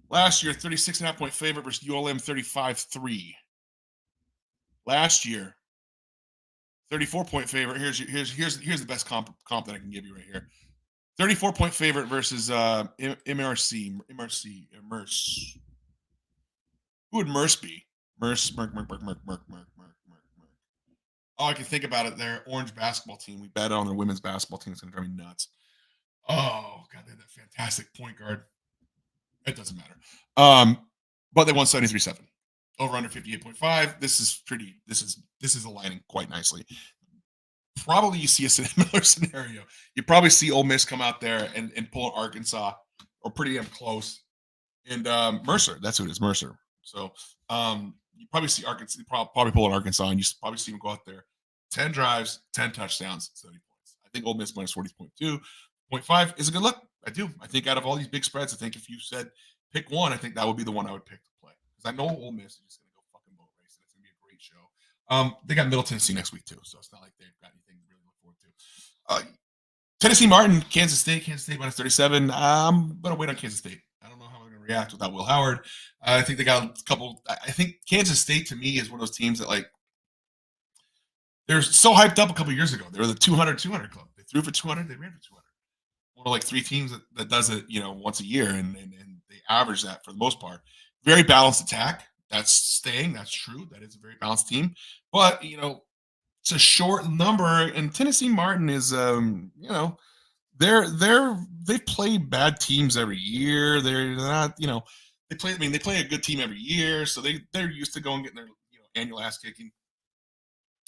Last year, 36.5 point favorite versus ULM 35-3. Last year, 34 point favorite. Here's the best comp that I can give you right here. 34 point favorite versus MRC. Who would Merce be? Merce. All I can think about it, their orange basketball team. We bet on their women's basketball team. It's going to drive me nuts. Oh, God, they had that fantastic point guard. It doesn't matter. But they won 73-7. Over under 58.5. This is aligning quite nicely. Probably you see a similar scenario. You probably see Ole Miss come out there and pull Arkansas or pretty damn close. And Mercer, that's who it is, Mercer. So you probably see Arkansas, probably pull Arkansas, and you probably see them go out there. 10 drives, 10 touchdowns, 70 points. I think Ole Miss minus 40.2. 0.5 is a good look. I do. I think out of all these big spreads, I think if you said pick one, I think that would be the one I would pick to play. because I know Ole Miss is just going to go fucking boat race, and it's going to be a great show. They got Middle Tennessee next week too, so it's not like they've got anything to really look forward to. Tennessee Martin, Kansas State minus 37. I'm gonna wait on Kansas State. I don't know how they're gonna react without Will Howard. I think they got a couple. I think Kansas State to me is one of those teams that like they're so hyped up a couple years ago. They were the 200 club. They threw for 200. They ran for 200. One of like three teams that does it, once a year, and they average that for the most part. Very balanced attack. That's staying. That's true. That is a very balanced team. But it's a short number, and Tennessee Martin is, they play bad teams every year. They're not, they play a good team every year, so they're used to going getting their annual ass kicking.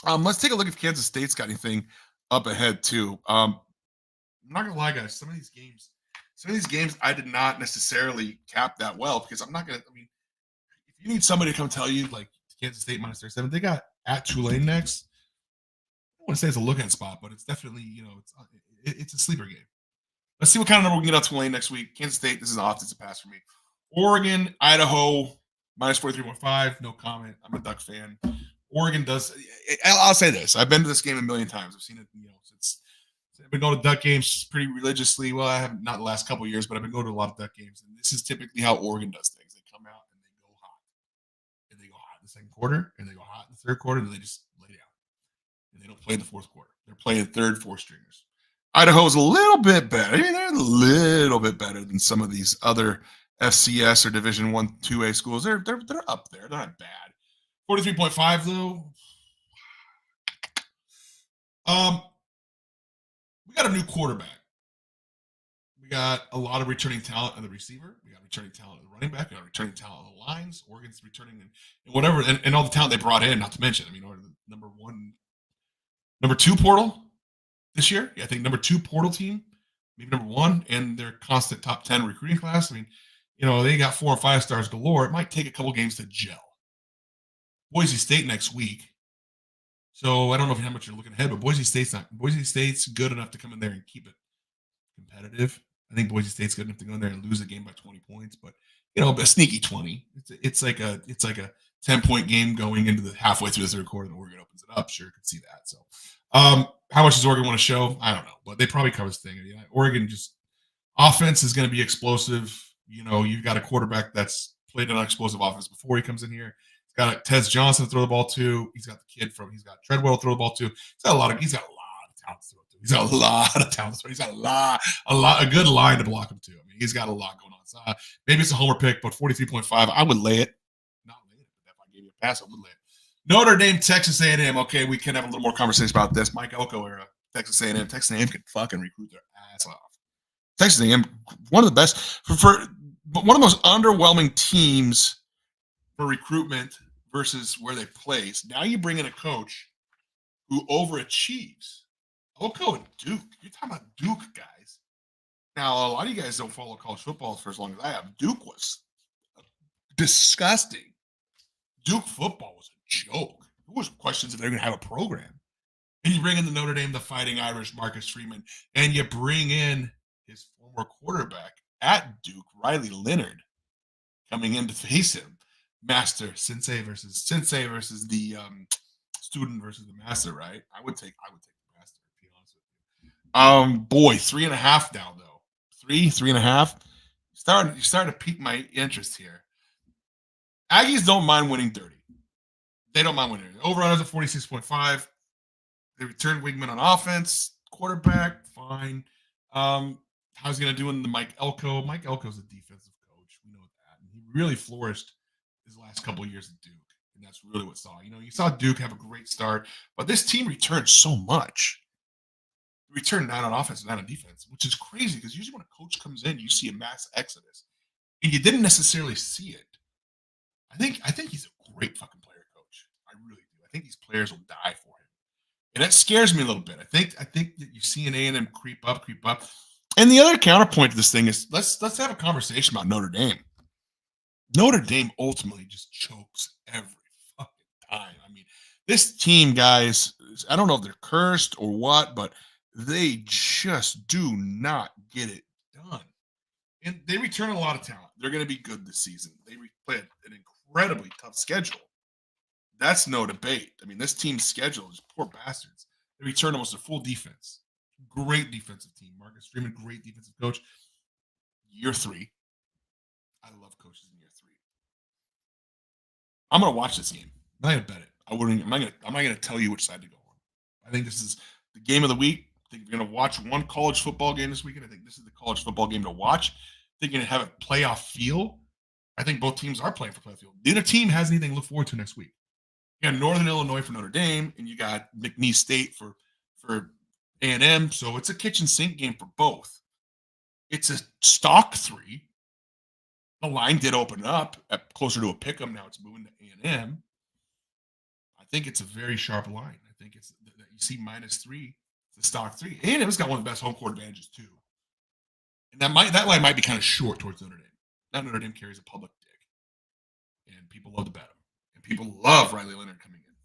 Let's take a look if Kansas State's got anything up ahead too. I'm not gonna lie, guys. Some of these games, I did not necessarily cap that well because I'm not gonna. I mean, if you need somebody to come tell you like Kansas State minus 37, they got at Tulane next. I don't want to say it's a look-in spot, but it's definitely it's a sleeper game. Let's see what kind of number we can get on Tulane next week. Kansas State, this is an offensive pass for me. Oregon, Idaho, minus 43.5. No comment. I'm a Duck fan. Oregon does. I'll say this: I've been to this game a million times. I've seen it. Since I've been going to Duck games pretty religiously. Well, I haven't not the last couple of years, but I've been going to a lot of Duck games, and this is typically how Oregon does things. They come out and they go hot, and they go hot in the second quarter, and they go hot in the third quarter, and they just lay down, and they don't play in the fourth quarter. They're playing third, fourth stringers. Idaho's a little bit better. I mean, they're a little bit better than some of these other FCS or Division 1, 2A schools. They're up there. They're not bad. 43.5 though. We got a new quarterback. We got a lot of returning talent in the receiver. We got returning talent in the running back. We got returning talent on the lines. Oregon's returning and whatever, and all the talent they brought in. Not to mention, I mean, the number 2 portal this year. Yeah, I think number 2 portal team, maybe number 1, and their constant top 10 recruiting class. I mean, they got 4 or 5 stars galore. It might take a couple games to gel. Boise State next week. So I don't know how much you're looking ahead, but Boise State's good enough to come in there and keep it competitive. I think Boise State's good enough to go in there and lose a game by 20 points, but a sneaky 20. It's like a 10-point game going into the halfway through the third quarter, and Oregon opens it up. Sure, could see that. So, how much does Oregon want to show? I don't know, but they probably cover this thing. Oregon just offense is going to be explosive. You've got a quarterback that's played an explosive offense before he comes in here. He's got Tez Johnson to throw the ball to. He's got Treadwell to throw the ball to. He's got a lot of talent to throw to. He's got a lot of talent to throw. He's got a good line to block him to. I mean, he's got a lot going on. So, maybe it's a homer pick, but 43.5, I would lay it. Not lay it, but if I gave you a pass, I would lay it. Notre Dame, Texas A&M. Okay, we can have a little more conversation about this. Mike Elko era, Texas A&M. Texas A&M can fucking recruit their ass off. Texas A&M, one of the best but one of the most underwhelming teams for recruitment versus where they place. Now you bring in a coach who overachieves. Elko and Duke. You're talking about Duke, guys. Now, a lot of you guys don't follow college football for as long as I have. Duke was disgusting. Duke football was a joke. There was questions if they're going to have a program. And you bring in the Notre Dame, the Fighting Irish, Marcus Freeman, and you bring in his former quarterback at Duke, Riley Leonard, coming in to face him. Master sensei versus the student versus the master, right? I would take the master, to be honest with you. Boy, 3.5 now though. 3.5. Starting to pique my interest here. Aggies don't mind winning dirty. They don't mind winning. Over-unders at 46.5. They return Wigman on offense. Quarterback, fine. How's he going to do in the Mike Elko? Mike Elko's a defensive coach. We know that. And he really flourished his last couple of years at Duke. And that's really what saw. You saw Duke have a great start, but this team returned so much. Returned 9 on offense and 9 on defense, which is crazy because usually when a coach comes in, you see a mass exodus. And you didn't necessarily see it. I think he's a great fucking player coach. I really do. I think these players will die for him. And that scares me a little bit. I think that you see an A&M creep up. And the other counterpoint to this thing is let's have a conversation about Notre Dame. Notre Dame ultimately just chokes every fucking time. I mean, this team, guys, I don't know if they're cursed or what, but they just do not get it done. And they return a lot of talent. They're going to be good this season. They play an incredibly tough schedule. That's no debate. I mean, this team's schedule is poor bastards. They return almost a full defense. Great defensive team. Marcus Freeman, great defensive coach. Year three. I love coaches in year three. I'm gonna watch this game. I'm not gonna bet it. I'm not gonna tell you which side to go on. I think this is the game of the week. I think you're gonna watch one college football game this weekend. I think this is the college football game to watch. I think you're gonna have a playoff feel. I think both teams are playing for playoff feel. Neither team has anything to look forward to next week. You got Northern Illinois for Notre Dame, and you got McNeese State for A&M. So it's a kitchen sink game for both. It's a stock three. The line did open up at closer to a pick 'em. Now it's moving to A&M. I think it's a very sharp line. I think it's that you see -3, the stock three. A&M's got one of the best home court advantages too. And that line might be kind of short towards Notre Dame. That Notre Dame carries a public dick, and people love to bet them. And people love Riley Leonard coming in.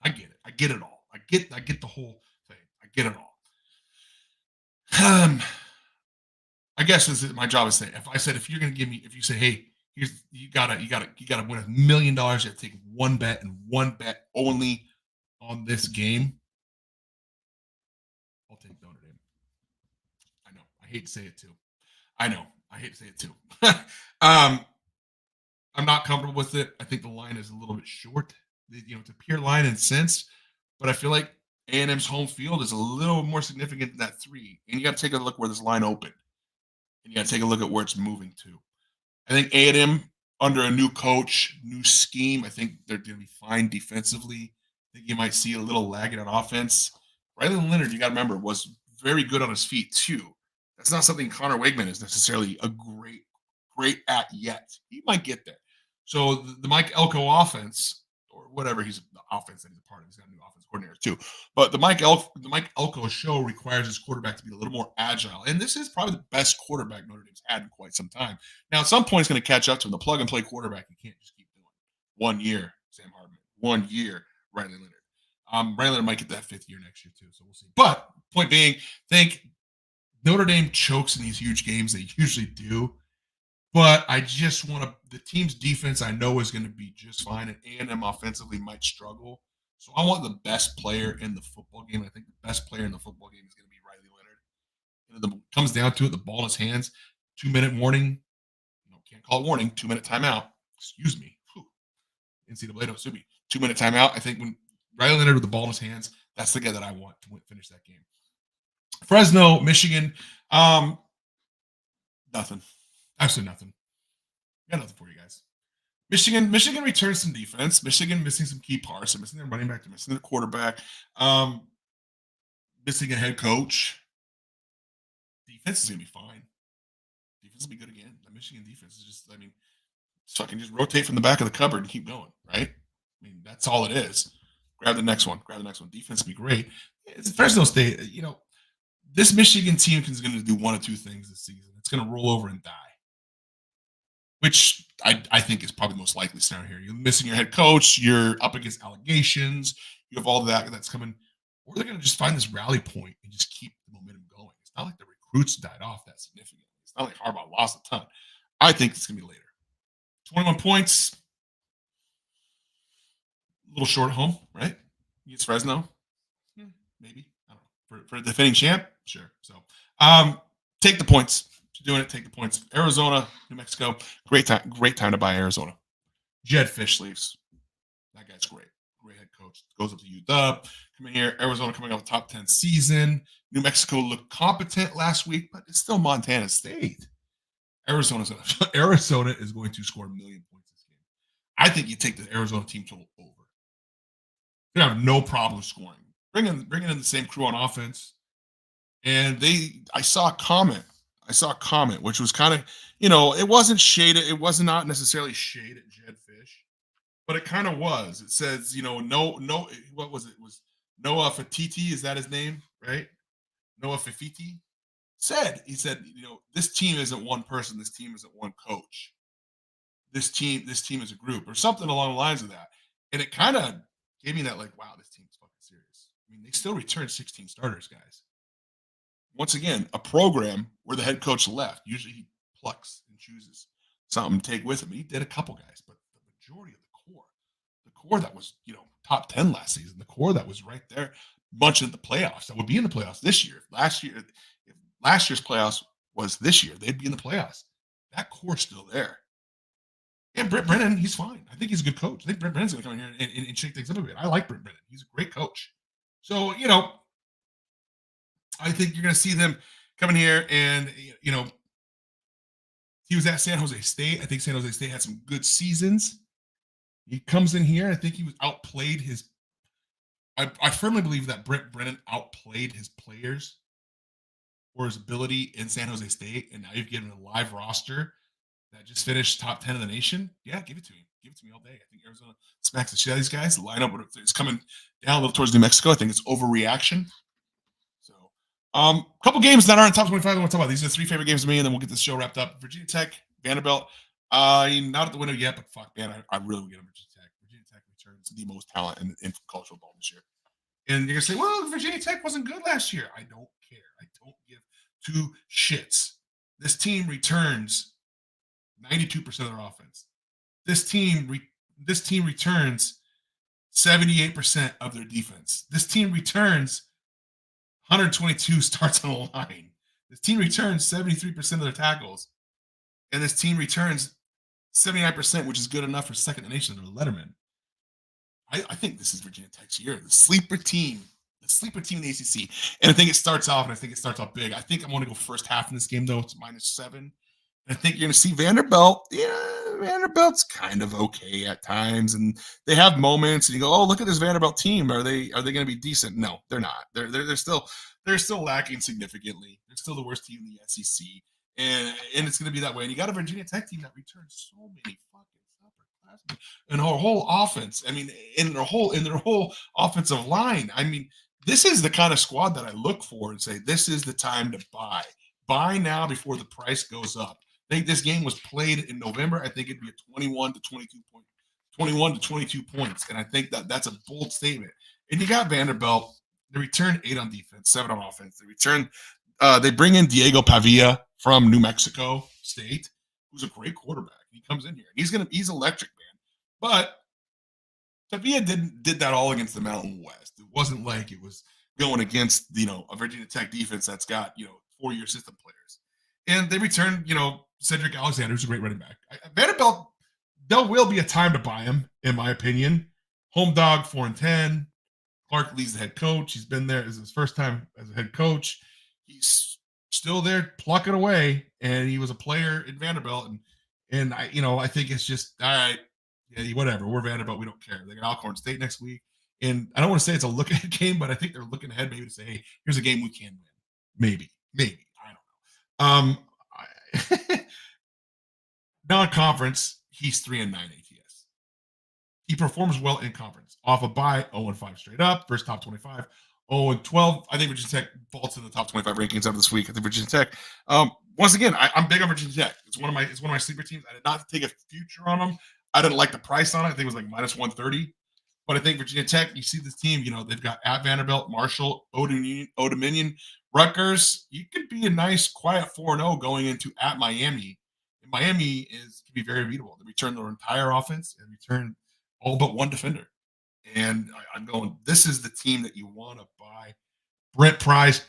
I get it. I get it all. I get the whole thing. I get it all. I guess this is my job is saying if you're gonna give me if you say, hey, you gotta win $1 million, you have to take one bet and one bet only on this game. I'll take Notre Dame. I know. I hate to say it too. I know. I hate to say it too. I'm not comfortable with it. I think the line is a little bit short. It's a pure line in sense, but I feel like A&M's home field is a little more significant than that three. And you got to take a look where this line opened. And you got to take a look at where it's moving to. I think A&M, under a new coach, new scheme, I think they're going to be fine defensively. I think you might see a little lagging on offense. Riley Leonard, you got to remember, was very good on his feet too. That's not something Connor Wegman is necessarily a great at yet. He might get there. So the Mike Elko offense, or whatever he's the offense that he's a part of, he's got a new offense coordinator too. But the Mike Elko show requires his quarterback to be a little more agile, and this is probably the best quarterback Notre Dame's had in quite some time. Now, at some point, it's going to catch up to him. The plug and play quarterback, you can't just keep doing. 1 year, Sam Hartman. 1 year, Riley Leonard. Riley Leonard might get that 5th year next year too, so we'll see. But point being, think Notre Dame chokes in these huge games. They usually do. But I just want to – the team's defense I know is going to be just fine, and A&M offensively might struggle. So I want the best player in the football game. I think the best player in the football game is going to be Riley Leonard. And it comes down to it, the ball in his hands, 2-minute warning. Can't call it warning, 2-minute timeout. Excuse me. NCAA don't sue me. 2-minute timeout. I think when Riley Leonard with the ball in his hands, that's the guy that I want to finish that game. Fresno, Michigan, nothing. Absolutely nothing. Got nothing for you guys. Michigan returns some defense. Michigan missing some key parts. They're missing their running back. They're missing their quarterback. Missing a head coach. Defense is going to be fine. Defense will be good again. The Michigan defense is just, fucking just rotate from the back of the cupboard and keep going, right? That's all it is. Grab the next one. Defense will be great. It's Fresno State. This Michigan team is going to do one of two things this season. It's going to roll over and die, which I think is probably the most likely scenario here. You're missing your head coach. You're up against allegations. You have all that's coming. Or they're going to just find this rally point and just keep the momentum going. It's not like the recruits died off that significantly. It's not like Harbaugh lost a ton. I think it's going to be later. 21 points. A little short at home, right? Against Fresno. Yeah, maybe. I don't know. For a defending champ? Sure. So take the points. If you're doing it, take the points. Arizona, New Mexico. Great time to buy Arizona. Jed Fish leaves. That guy's great. Great head coach. Goes up to UW. Come in here. Arizona coming off a top 10 season. New Mexico looked competent last week, but it's still Montana State. Arizona is going to score 1 million points this game. I think you take the Arizona team total over. They have no problem scoring. Bringing in the same crew on offense. And I saw a comment, which was kind of, it wasn't shaded. It was not necessarily shade at Jed Fish, but it kind of was. It says, no, what was it? It was Noah Fatiti. Is that his name? Right? Noah Fifiti he said, this team isn't one person. This team isn't one coach. This team is a group or something along the lines of that. And it kind of gave me that wow, this team's fucking serious. They still returned 16 starters, guys. Once again, a program where the head coach left. Usually he plucks and chooses something to take with him. He did a couple guys, but the core that was, top 10 last season, the core that was right there, bunch of the playoffs that would be in the playoffs this year. If last year's playoffs was this year, they'd be in the playoffs. That core's still there. And Brent Brennan, he's fine. I think he's a good coach. I think Brent Brennan's going to come in here and shake things up a bit. I like Brent Brennan. He's a great coach. So, I think you're going to see them come in here and, he was at San Jose State. I think San Jose State had some good seasons. He comes in here. I think he was outplayed his. I firmly believe that Brent Brennan outplayed his players for his ability in San Jose State. And now you've given him a live roster that just finished top 10 in the nation. Yeah, give it to me. Give it to me all day. I think Arizona smacks the shit out of these guys. The lineup is coming down a little towards New Mexico. I think it's overreaction. So, couple games that aren't top 25 I want to talk about. These are the three favorite games to me, and then we'll get this show wrapped up. Virginia Tech, Vanderbilt. Not at the window yet, but fuck, man, I really would get on Virginia Tech. Virginia Tech returns the most talent in college football this year. And you're going to say, well, Virginia Tech wasn't good last year. I don't care. I don't give two shits. This team returns 92% of their offense. This team returns 78% of their defense. This team returns 122 starts on the line. This team returns 73% of their tackles. And this team returns 79%, which is good enough for second in the nation, or Letterman. I think this is Virginia Tech's year. The sleeper team in the ACC. And I think it starts off big. I think I'm going to go first half in this game, though. It's -7. I think you're going to see Vanderbilt. Yeah, Vanderbilt's kind of okay at times, and they have moments. And you go, "Oh, look at this Vanderbilt team. Are they going to be decent?" No, they're not. They're still lacking significantly. They're still the worst team in the SEC, and it's going to be that way. And you got a Virginia Tech team that returns so many fucking upperclassmen and our whole offense. I mean, in their whole offensive line. I mean, this is the kind of squad that I look for and say, this is the time to buy. Buy now before the price goes up. I think this game was played in November. I think it'd be a 21 to 22 points. And I think that's a bold statement. And you got Vanderbilt. They return 8 on defense, 7 on offense. They bring in Diego Pavia from New Mexico State, who's a great quarterback. He comes in here. He's electric, man. But Pavia did that all against the Mountain West. It wasn't like it was going against, a Virginia Tech defense that's got, 4-year system players. And they returned, Cedric Alexander, who's a great running back. Vanderbilt, there will be a time to buy him, in my opinion. Home dog, 4-10. Clark Lee's the head coach. He's been there. It's his first time as a head coach. He's still there plucking away, and he was a player in Vanderbilt. And I think it's just, all right, yeah, whatever. We're Vanderbilt. We don't care. They got Alcorn State next week. And I don't want to say it's a look-ahead game, but I think they're looking ahead maybe to say, hey, here's a game we can win. Maybe. I don't know. Non-conference, he's 3-9 ATS. He performs well in conference. Off a bye, 0-5 straight up. First top 25, 0-12. I think Virginia Tech falls in the top 25 rankings of this week. I think Virginia Tech. Once again, I'm big on Virginia Tech. It's one of my sleeper teams. I did not take a future on them. I didn't like the price on it. I think it was like -130. But I think Virginia Tech, you see this team, they've got at Vanderbilt, Marshall, Old Dominion, Rutgers. You could be a nice, quiet 4-0 going into at Miami. And Miami can be very beatable. They return their entire offense and return all but one defender. And I'm going, this is the team that you want to buy. Brent Pryce,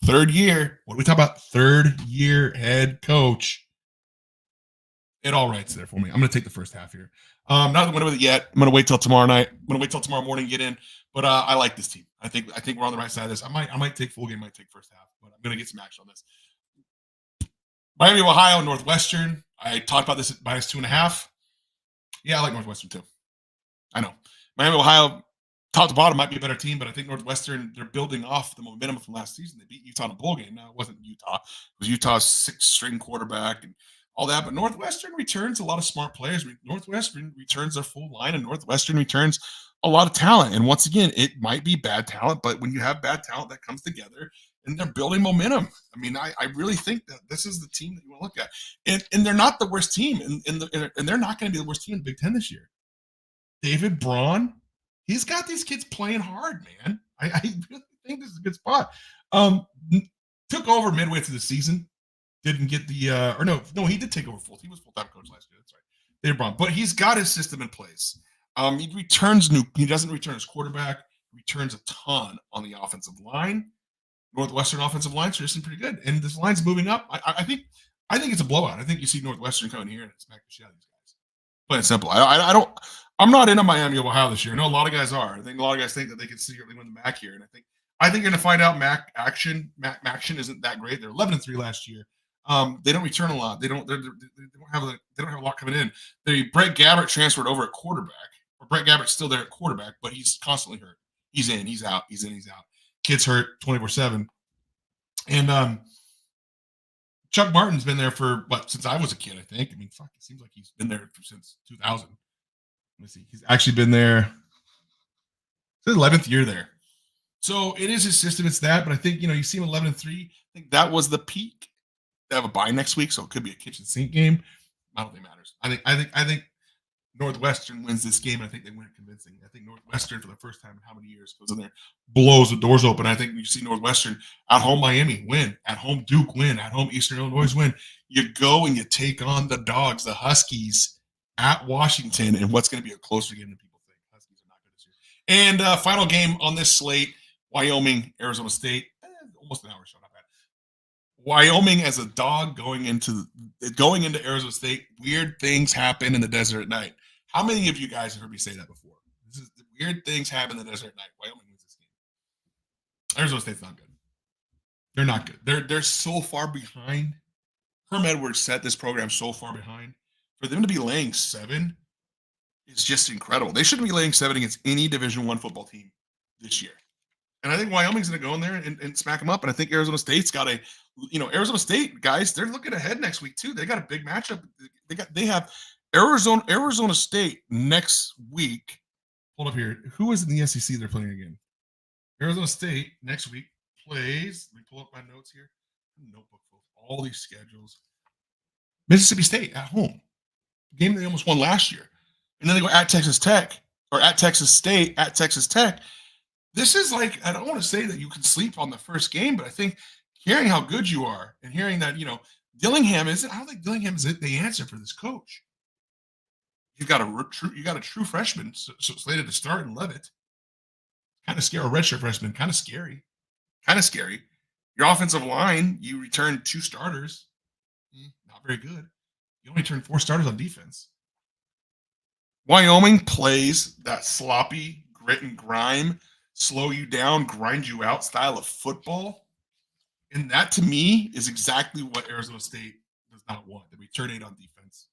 third year. What do we talk about? Third year head coach. It all writes there for me. I'm going to take the first half here. Not going to win with it yet. I'm going to wait till tomorrow night. I'm going to wait till tomorrow morning to get in. But I like this team. I think we're on the right side of this. I might take full game. Might take first half. But I'm going to get some action on this. Miami, Ohio, Northwestern. I talked about this at -2.5. Yeah, I like Northwestern too. I know. Miami, Ohio, top to bottom might be a better team, but I think Northwestern, they're building off the momentum from last season. They beat Utah in a bowl game. Now, it wasn't Utah. It was Utah's 6th-string quarterback and all that. But Northwestern returns a lot of smart players. Northwestern returns their full line, and Northwestern returns a lot of talent. And once again, it might be bad talent, but when you have bad talent, that comes together, and they're building momentum. I mean, I really think that this is the team that you want to look at. And they're not the worst team, and they're not going to be the worst team in the Big Ten this year. David Braun, he's got these kids playing hard, man. I really think this is a good spot. Took over midway through the season. Didn't get the no, he did take over full. He was full-time coach last year. That's right. David Braun. But he's got his system in place. He doesn't return his quarterback. He returns a ton on the offensive line. Northwestern offensive line's just pretty good, and this line's moving up. I think it's a blowout. I think you see Northwestern coming here and smack the shit out of these guys. Plain and simple. I don't. I'm not into Miami of Ohio this year. I know a lot of guys are. I think a lot of guys think that they can secretly win the MAC here, and I think you're going to find out MAC action. MAC action isn't that great. They're 11-3 last year. They don't return a lot. They don't have a lot coming in. Brett Gabbert transferred over at quarterback. Or Brett Gabbert's still there at quarterback, but he's constantly hurt. He's in, he's out, he's in, he's out. Kid's hurt 24/7. And Chuck Martin's been there for since I was a kid, I think. I mean, fuck, it seems like he's been there since 2000. Let me see. He's actually been there. It's his 11th year there. So it is his system. It's that, but I think you see him 11-3. I think that was the peak. They have a bye next week, so it could be a kitchen sink game. I don't think it matters. I think Northwestern wins this game, and I think they win it convincing. I think Northwestern, for the first time in how many years, goes in there, blows the doors open. I think you see Northwestern at home, Miami win, at home Duke win, at home Eastern Illinois win. You go and you take on the Dogs, the Huskies, at Washington, and what's going to be a closer game than people think. Huskies are not good this year. And final game on this slate: Wyoming, Arizona State. Almost an hour show, not bad. Wyoming as a dog going into Arizona State. Weird things happen in the desert at night. How many of you guys have heard me say that before? Weird things happen in the desert at night. Wyoming wins this game. Arizona State's not good. They're not good. They're so far behind. Herm Edwards set this program so far behind. For them to be laying 7 is just incredible. They shouldn't be laying 7 against any Division I football team this year. And I think Wyoming's going to go in there and smack them up. And I think Arizona State's got Arizona State guys, they're looking ahead next week too. They got a big matchup. They have Arizona State next week. Hold up here. Who is in the SEC they're playing again? Arizona State next week plays. Let me pull up my notes here. Notebook full of all these schedules. Mississippi State at home. Game they almost won last year. And then they go at Texas Tech or at Texas State, at Texas Tech. This is I don't want to say that you can sleep on the first game, but I think hearing how good you are and hearing that, Dillingham I don't think Dillingham is the answer for this coach. You got a true freshman slated to start in Levitt. Kind of scary. A redshirt freshman, kind of scary. Your offensive line, you returned 2 starters. Not very good. You only turned 4 starters on defense. Wyoming plays that sloppy grit and grime, slow you down, grind you out style of football. And that, to me, is exactly what Arizona State does not want. They return 8 on defense.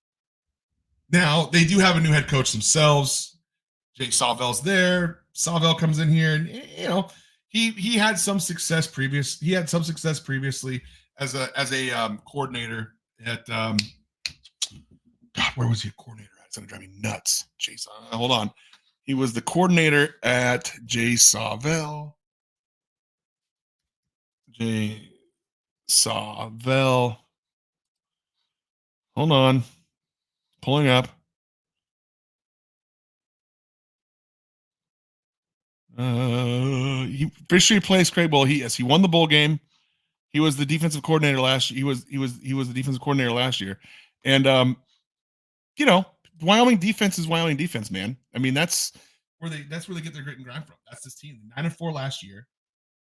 Now, they do have a new head coach themselves. Jay Sawvell's there. Sawvell comes in here, and he had some success previously. He had some success previously as a coordinator at God, where was he a coordinator at? It's gonna drive me nuts. Jay Sawvell. Hold on. He was the coordinator at Jay Sawvell. Jay Sawvell. Hold on. Pulling up. He officially plays Craig Bowl. He won the bowl game. He was the defensive coordinator last year. He was the defensive coordinator last year. And Wyoming defense is Wyoming defense, man. I mean, that's where they get their grit and grind from. That's this team. 9-4 last year.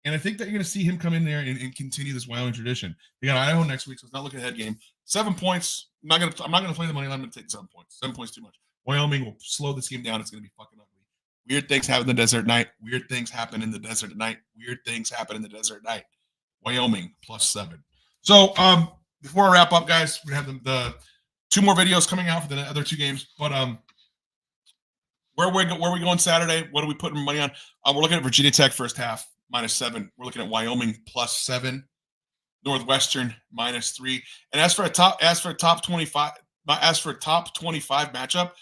And I think that you're going to see him come in there and continue this Wyoming tradition. They got Idaho next week, so it's not looking ahead game. 7 points. I'm not going to play the money line. I'm going to take 7 points. 7 points too much. Wyoming will slow this game down. It's going to be fucking ugly. Weird things happen in the desert at night. Weird things happen in the desert at night. Weird things happen in the desert at night. Wyoming +7. So before I wrap up, guys, we have the 2 more videos coming out for the other 2 games. But where we going Saturday? What are we putting money on? We're looking at Virginia Tech first half -7. We're looking at Wyoming +7. Northwestern -3. And as for a top 25 matchup,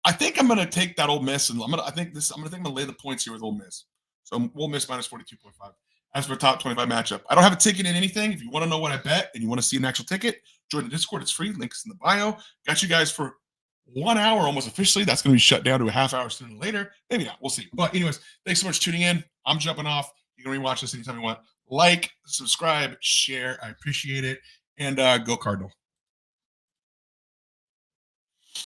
I think I'm going to take that Ole Miss, and I'm going to lay the points here with Ole Miss. So Ole Miss -42.5. As for a top 25 matchup, I don't have a ticket in anything. If you want to know what I bet and you want to see an actual ticket, join the Discord. It's free. Links in the bio. Got you guys for 1 hour almost officially. That's going to be shut down to a half hour sooner than later. Maybe not. We'll see. But anyways, thanks so much for tuning in. I'm jumping off. You can rewatch this anytime you want. Like, subscribe, share. I appreciate it. And go Cardinal.